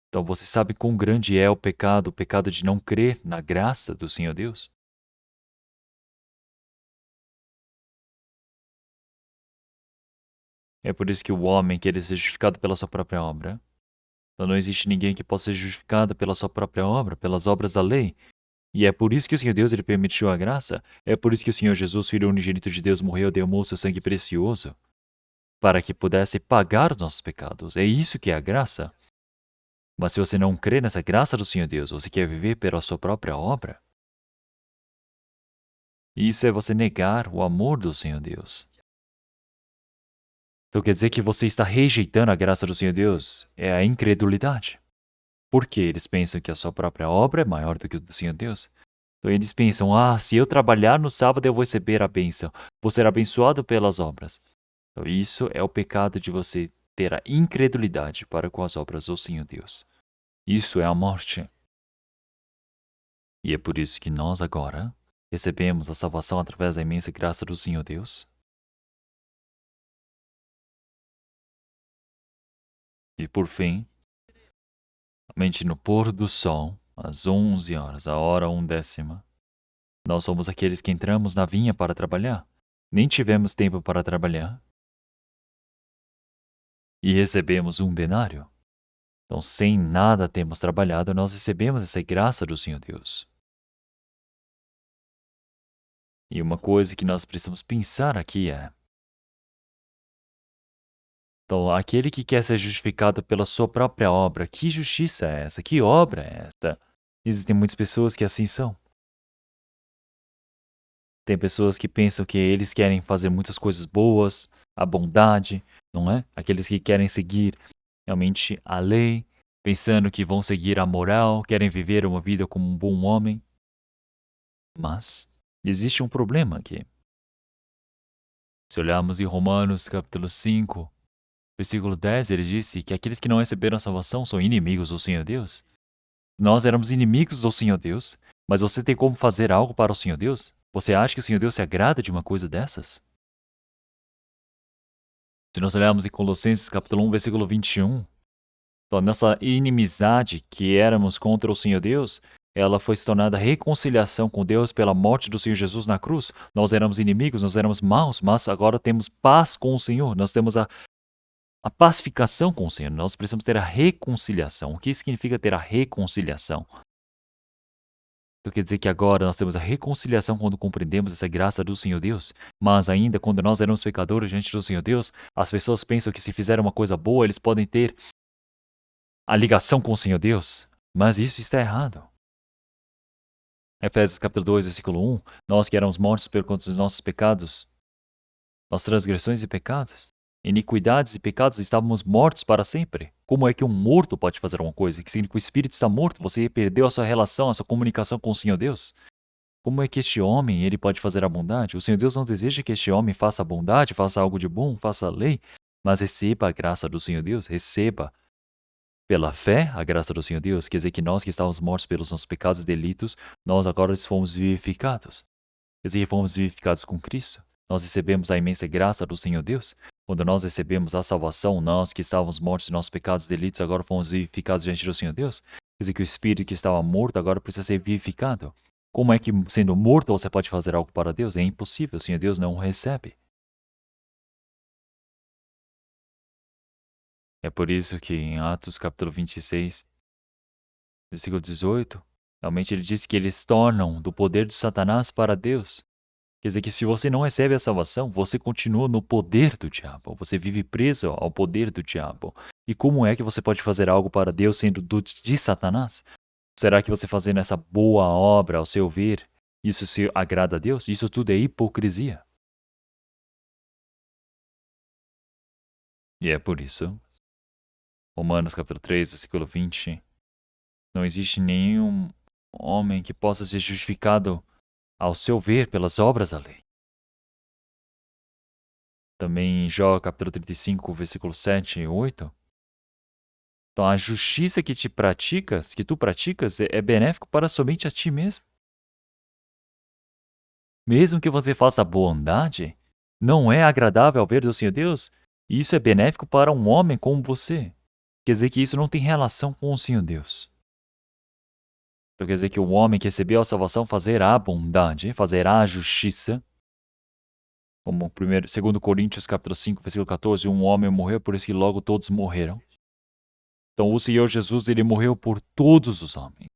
Então, você sabe quão grande é o pecado de não crer na graça do Senhor Deus? É por isso que o homem quer ser justificado pela sua própria obra. Então, não existe ninguém que possa ser justificado pela sua própria obra, pelas obras da lei. E é por isso que o Senhor Deus ele permitiu a graça. É por isso que o Senhor Jesus, Filho unigênito de Deus, morreu e derramou seu sangue precioso para que pudesse pagar os nossos pecados. É isso que é a graça. Mas se você não crê nessa graça do Senhor Deus, você quer viver pela sua própria obra, isso é você negar o amor do Senhor Deus. Então quer dizer que você está rejeitando a graça do Senhor Deus? É a incredulidade. Porque eles pensam que a sua própria obra é maior do que o do Senhor Deus. Então eles pensam, se eu trabalhar no sábado eu vou receber a bênção, vou ser abençoado pelas obras. Então isso é o pecado de você ter a incredulidade para com as obras do Senhor Deus. Isso é a morte. E é por isso que nós agora recebemos a salvação através da imensa graça do Senhor Deus. E por fim, somente no pôr do sol, às 11 horas, a hora 1 décima. Nós somos aqueles que entramos na vinha para trabalhar. Nem tivemos tempo para trabalhar. E recebemos 1 denário. Então, sem nada termos trabalhado, nós recebemos essa graça do Senhor Deus. E uma coisa que nós precisamos pensar aqui é: então, aquele que quer ser justificado pela sua própria obra, que justiça é essa? Que obra é esta? Existem muitas pessoas que assim são. Tem pessoas que pensam que eles querem fazer muitas coisas boas, a bondade, não é? Aqueles que querem seguir realmente a lei, pensando que vão seguir a moral, querem viver uma vida como um bom homem. Mas existe um problema aqui. Se olharmos em Romanos capítulo 5, versículo 10, ele disse que aqueles que não receberam a salvação são inimigos do Senhor Deus. Nós éramos inimigos do Senhor Deus, mas você tem como fazer algo para o Senhor Deus? Você acha que o Senhor Deus se agrada de uma coisa dessas? Se nós olharmos em Colossenses capítulo 1, versículo 21, então nossa inimizade que éramos contra o Senhor Deus, ela foi se tornada reconciliação com Deus pela morte do Senhor Jesus na cruz. Nós éramos inimigos, nós éramos maus, mas agora temos paz com o Senhor. Nós temos a pacificação com o Senhor. Nós precisamos ter a reconciliação. O que significa ter a reconciliação? Então quer dizer que agora nós temos a reconciliação quando compreendemos essa graça do Senhor Deus. Mas ainda quando nós éramos pecadores diante do Senhor Deus, as pessoas pensam que se fizerem uma coisa boa, eles podem ter a ligação com o Senhor Deus. Mas isso está errado. Efésios capítulo 2, versículo 1, nós que éramos mortos por conta dos nossos pecados, nossas transgressões e pecados, iniquidades e pecados, estávamos mortos para sempre. Como é que um morto pode fazer uma coisa? Que significa que o espírito está morto, você perdeu a sua relação, a sua comunicação com o Senhor Deus. Como é que este homem ele pode fazer a bondade? O Senhor Deus não deseja que este homem faça a bondade, faça algo de bom, faça a lei, mas receba a graça do Senhor Deus, receba pela fé a graça do Senhor Deus. Quer dizer que nós que estávamos mortos pelos nossos pecados e delitos, nós agora fomos vivificados. Quer dizer que fomos vivificados com Cristo. Nós recebemos a imensa graça do Senhor Deus. Quando nós recebemos a salvação, nós que estávamos mortos de nossos pecados e delitos, agora fomos vivificados diante do Senhor Deus. Quer dizer que o espírito que estava morto agora precisa ser vivificado. Como é que, sendo morto, você pode fazer algo para Deus? É impossível, o Senhor Deus não o recebe. É por isso que em Atos capítulo 26, versículo 18, realmente ele diz que eles tornam do poder de Satanás para Deus. Quer dizer que se você não recebe a salvação, você continua no poder do diabo. Você vive preso ao poder do diabo. E como é que você pode fazer algo para Deus sendo de Satanás? Será que você fazendo essa boa obra, ao seu ver, isso se agrada a Deus? Isso tudo é hipocrisia. E é por isso, Romanos capítulo 3, versículo 20, não existe nenhum homem que possa ser justificado ao seu ver pelas obras da lei. Também em Jó capítulo 35, versículo 7 e 8. Então a justiça que tu praticas, é benéfico para somente a ti mesmo. Mesmo que você faça bondade, não é agradável ao ver do Senhor Deus, e isso é benéfico para um homem como você. Quer dizer que isso não tem relação com o Senhor Deus. Então quer dizer que o homem que recebeu a salvação fazerá a bondade, fazerá a justiça. Como 2 Coríntios capítulo 5, versículo 14, um homem morreu, por isso que logo todos morreram. Então o Senhor Jesus, ele morreu por todos os homens.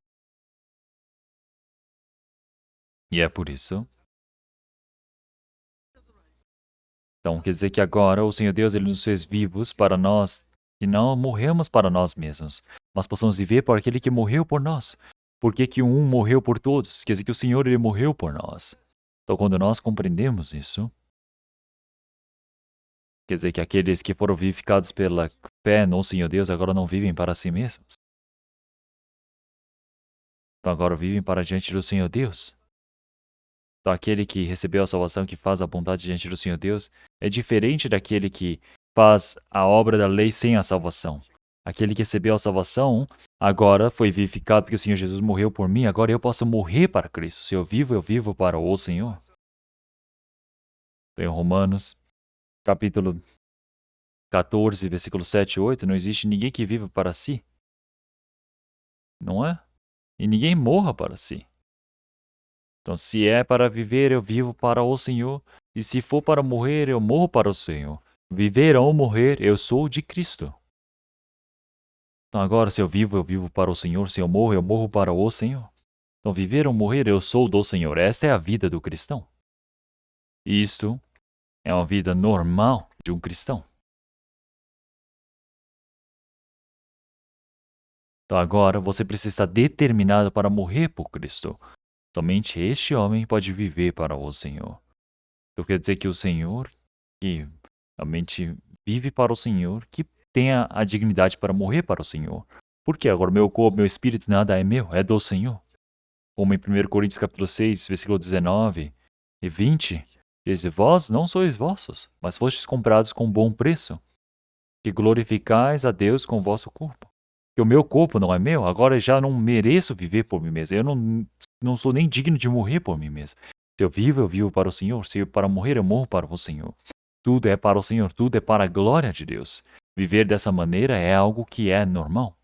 E é por isso. Então quer dizer que agora o Senhor Deus, ele nos fez vivos para nós, que não morremos para nós mesmos, mas possamos viver por aquele que morreu por nós. Por que que um morreu por todos? Quer dizer que o Senhor, ele morreu por nós. Então quando nós compreendemos isso, quer dizer que aqueles que foram vivificados pela fé no Senhor Deus agora não vivem para si mesmos. Então agora vivem para diante do Senhor Deus. Então aquele que recebeu a salvação, que faz a bondade diante do Senhor Deus, é diferente daquele que faz a obra da lei sem a salvação. Aquele que recebeu a salvação, agora foi vivificado porque o Senhor Jesus morreu por mim, agora eu posso morrer para Cristo. Se eu vivo para o Senhor. Então, em Romanos, capítulo 14, versículo 7 e 8, não existe ninguém que viva para si. Não é? E ninguém morra para si. Então, se é para viver, eu vivo para o Senhor. E se for para morrer, eu morro para o Senhor. Viver ou morrer, eu sou de Cristo. Então, agora, se eu vivo para o Senhor. Se eu morro para o Senhor. Então, viver ou morrer, eu sou do Senhor. Esta é a vida do cristão. Isto é uma vida normal de um cristão. Então, agora, você precisa estar determinado para morrer por Cristo. Somente este homem pode viver para o Senhor. Então, quer dizer que o Senhor, que realmente vive para o Senhor, que tenha a dignidade para morrer para o Senhor. Porque agora meu corpo, meu espírito, nada é meu, é do Senhor. Como em 1 Coríntios capítulo 6, versículo 19 e 20, diz: Vós não sois vossos, mas fostes comprados com bom preço, que glorificais a Deus com o vosso corpo. Que o meu corpo não é meu, agora eu já não mereço viver por mim mesmo. Eu não sou nem digno de morrer por mim mesmo. Se eu vivo para o Senhor. Se eu para morrer, eu morro para o Senhor. Tudo é para o Senhor, tudo é para a glória de Deus. Viver dessa maneira é algo que é normal.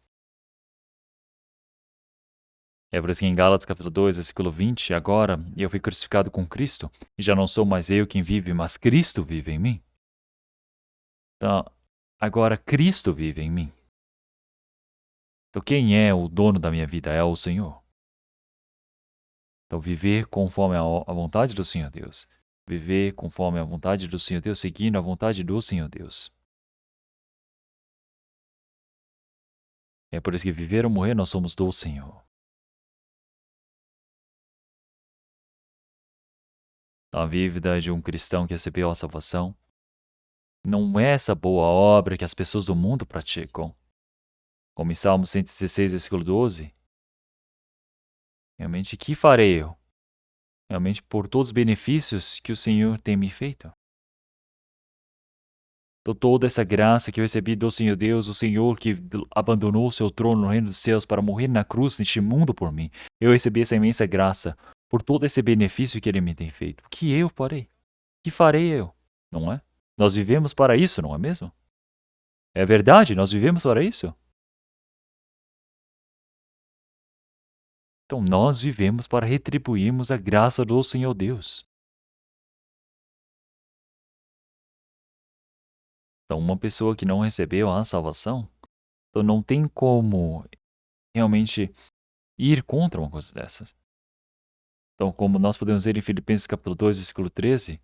É por isso que em Gálatas capítulo 2, versículo 20, agora eu fui crucificado com Cristo, e já não sou mais eu quem vive, mas Cristo vive em mim. Então, agora Cristo vive em mim. Então, quem é o dono da minha vida? É o Senhor. Então, viver conforme a vontade do Senhor Deus. Viver conforme a vontade do Senhor Deus, seguindo a vontade do Senhor Deus. É por isso que viver ou morrer, nós somos do Senhor. A vida de um cristão que recebeu a salvação não é essa boa obra que as pessoas do mundo praticam. Como em Salmo 116, versículo 12. Realmente, que farei eu? Realmente, por todos os benefícios que o Senhor tem me feito. Por toda essa graça que eu recebi do Senhor Deus, o Senhor que abandonou o seu trono no reino dos céus para morrer na cruz neste mundo por mim. Eu recebi essa imensa graça por todo esse benefício que Ele me tem feito. O que eu farei? Que farei eu? Não é? Nós vivemos para isso, não é mesmo? É verdade, nós vivemos para isso. Então nós vivemos para retribuirmos a graça do Senhor Deus. Então uma pessoa que não recebeu a salvação, então não tem como realmente ir contra uma coisa dessas. Então, como nós podemos ver em Filipenses capítulo 2, versículo 13,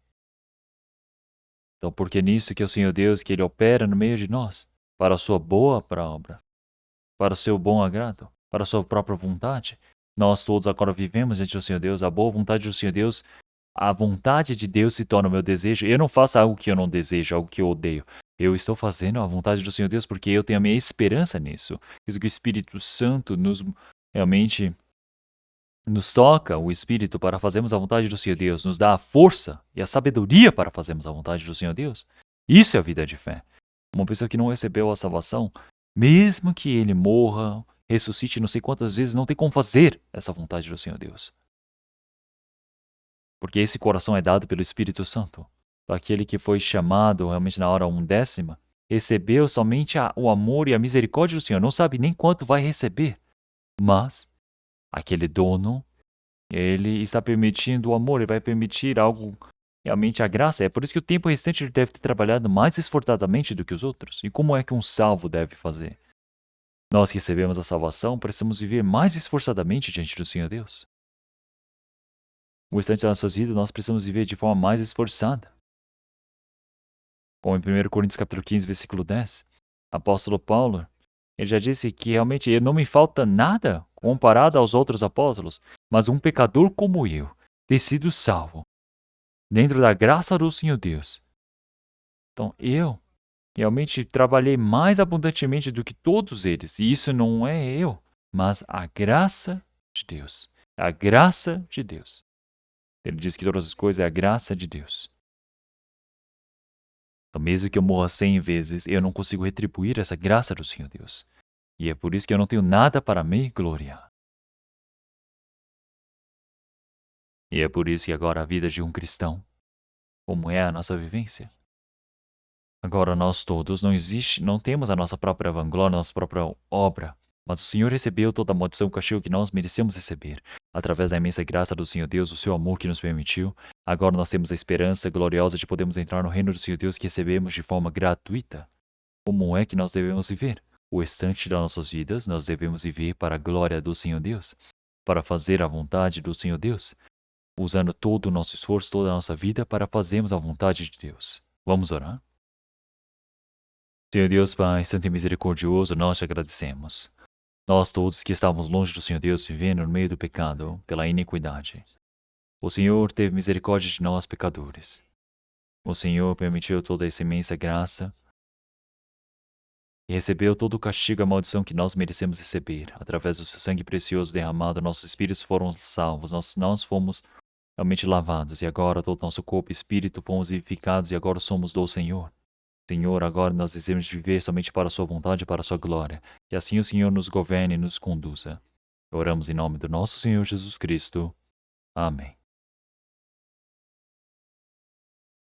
então, porque é nisso que é o Senhor Deus, que Ele opera no meio de nós, para a sua boa obra, para o seu bom agrado, para a sua própria vontade. Nós todos agora vivemos diante do Senhor Deus, a boa vontade do Senhor Deus, a vontade de Deus se torna o meu desejo. Eu não faço algo que eu não desejo, algo que eu odeio. Eu estou fazendo a vontade do Senhor Deus porque eu tenho a minha esperança nisso. Isso que o Espírito Santo nos realmente nos toca o Espírito para fazermos a vontade do Senhor Deus, nos dá a força e a sabedoria para fazermos a vontade do Senhor Deus. Isso é a vida de fé. Uma pessoa que não recebeu a salvação, mesmo que ele morra, ressuscite não sei quantas vezes, não tem como fazer essa vontade do Senhor Deus. Porque esse coração é dado pelo Espírito Santo. Aquele que foi chamado realmente na hora 1/10, recebeu somente o amor e a misericórdia do Senhor. Não sabe nem quanto vai receber. Mas aquele dono, ele está permitindo o amor, ele vai permitir algo, realmente a graça. É por isso que o tempo restante ele deve ter trabalhado mais esforçadamente do que os outros. E como é que um salvo deve fazer? Nós que recebemos a salvação, precisamos viver mais esforçadamente diante do Senhor Deus. O restante das nossas vidas, nós precisamos viver de forma mais esforçada. Como em 1 Coríntios capítulo 15, versículo 10, apóstolo Paulo, ele já disse que realmente não me falta nada comparado aos outros apóstolos, mas um pecador como eu, ter sido salvo, dentro da graça do Senhor Deus. Então eu realmente trabalhei mais abundantemente do que todos eles, e isso não é eu, mas a graça de Deus. A graça de Deus. Ele diz que todas as coisas é a graça de Deus. Então, mesmo que eu morra 100 vezes, eu não consigo retribuir essa graça do Senhor Deus. E é por isso que eu não tenho nada para me gloriar. E é por isso que agora a vida de um cristão, como é a nossa vivência? Agora nós todos não temos a nossa própria vanglória, a nossa própria obra. Mas o Senhor recebeu toda a maldição e o castigo que nós merecemos receber. Através da imensa graça do Senhor Deus, o seu amor que nos permitiu, agora nós temos a esperança gloriosa de podermos entrar no reino do Senhor Deus que recebemos de forma gratuita. Como é que nós devemos viver? O restante das nossas vidas nós devemos viver para a glória do Senhor Deus, para fazer a vontade do Senhor Deus, usando todo o nosso esforço, toda a nossa vida para fazermos a vontade de Deus. Vamos orar? Senhor Deus Pai, Santo e Misericordioso, nós te agradecemos. Nós todos que estávamos longe do Senhor Deus, vivendo no meio do pecado, pela iniquidade. O Senhor teve misericórdia de nós, pecadores. O Senhor permitiu toda essa imensa graça e recebeu todo o castigo e a maldição que nós merecemos receber. Através do seu sangue precioso derramado, nossos espíritos foram salvos, nós fomos realmente lavados, e agora todo o nosso corpo e espírito fomos vivificados, e agora somos do Senhor. Senhor, agora nós desejamos viver somente para a sua vontade e para a sua glória, que assim o Senhor nos governe e nos conduza. Oramos em nome do nosso Senhor Jesus Cristo. Amém.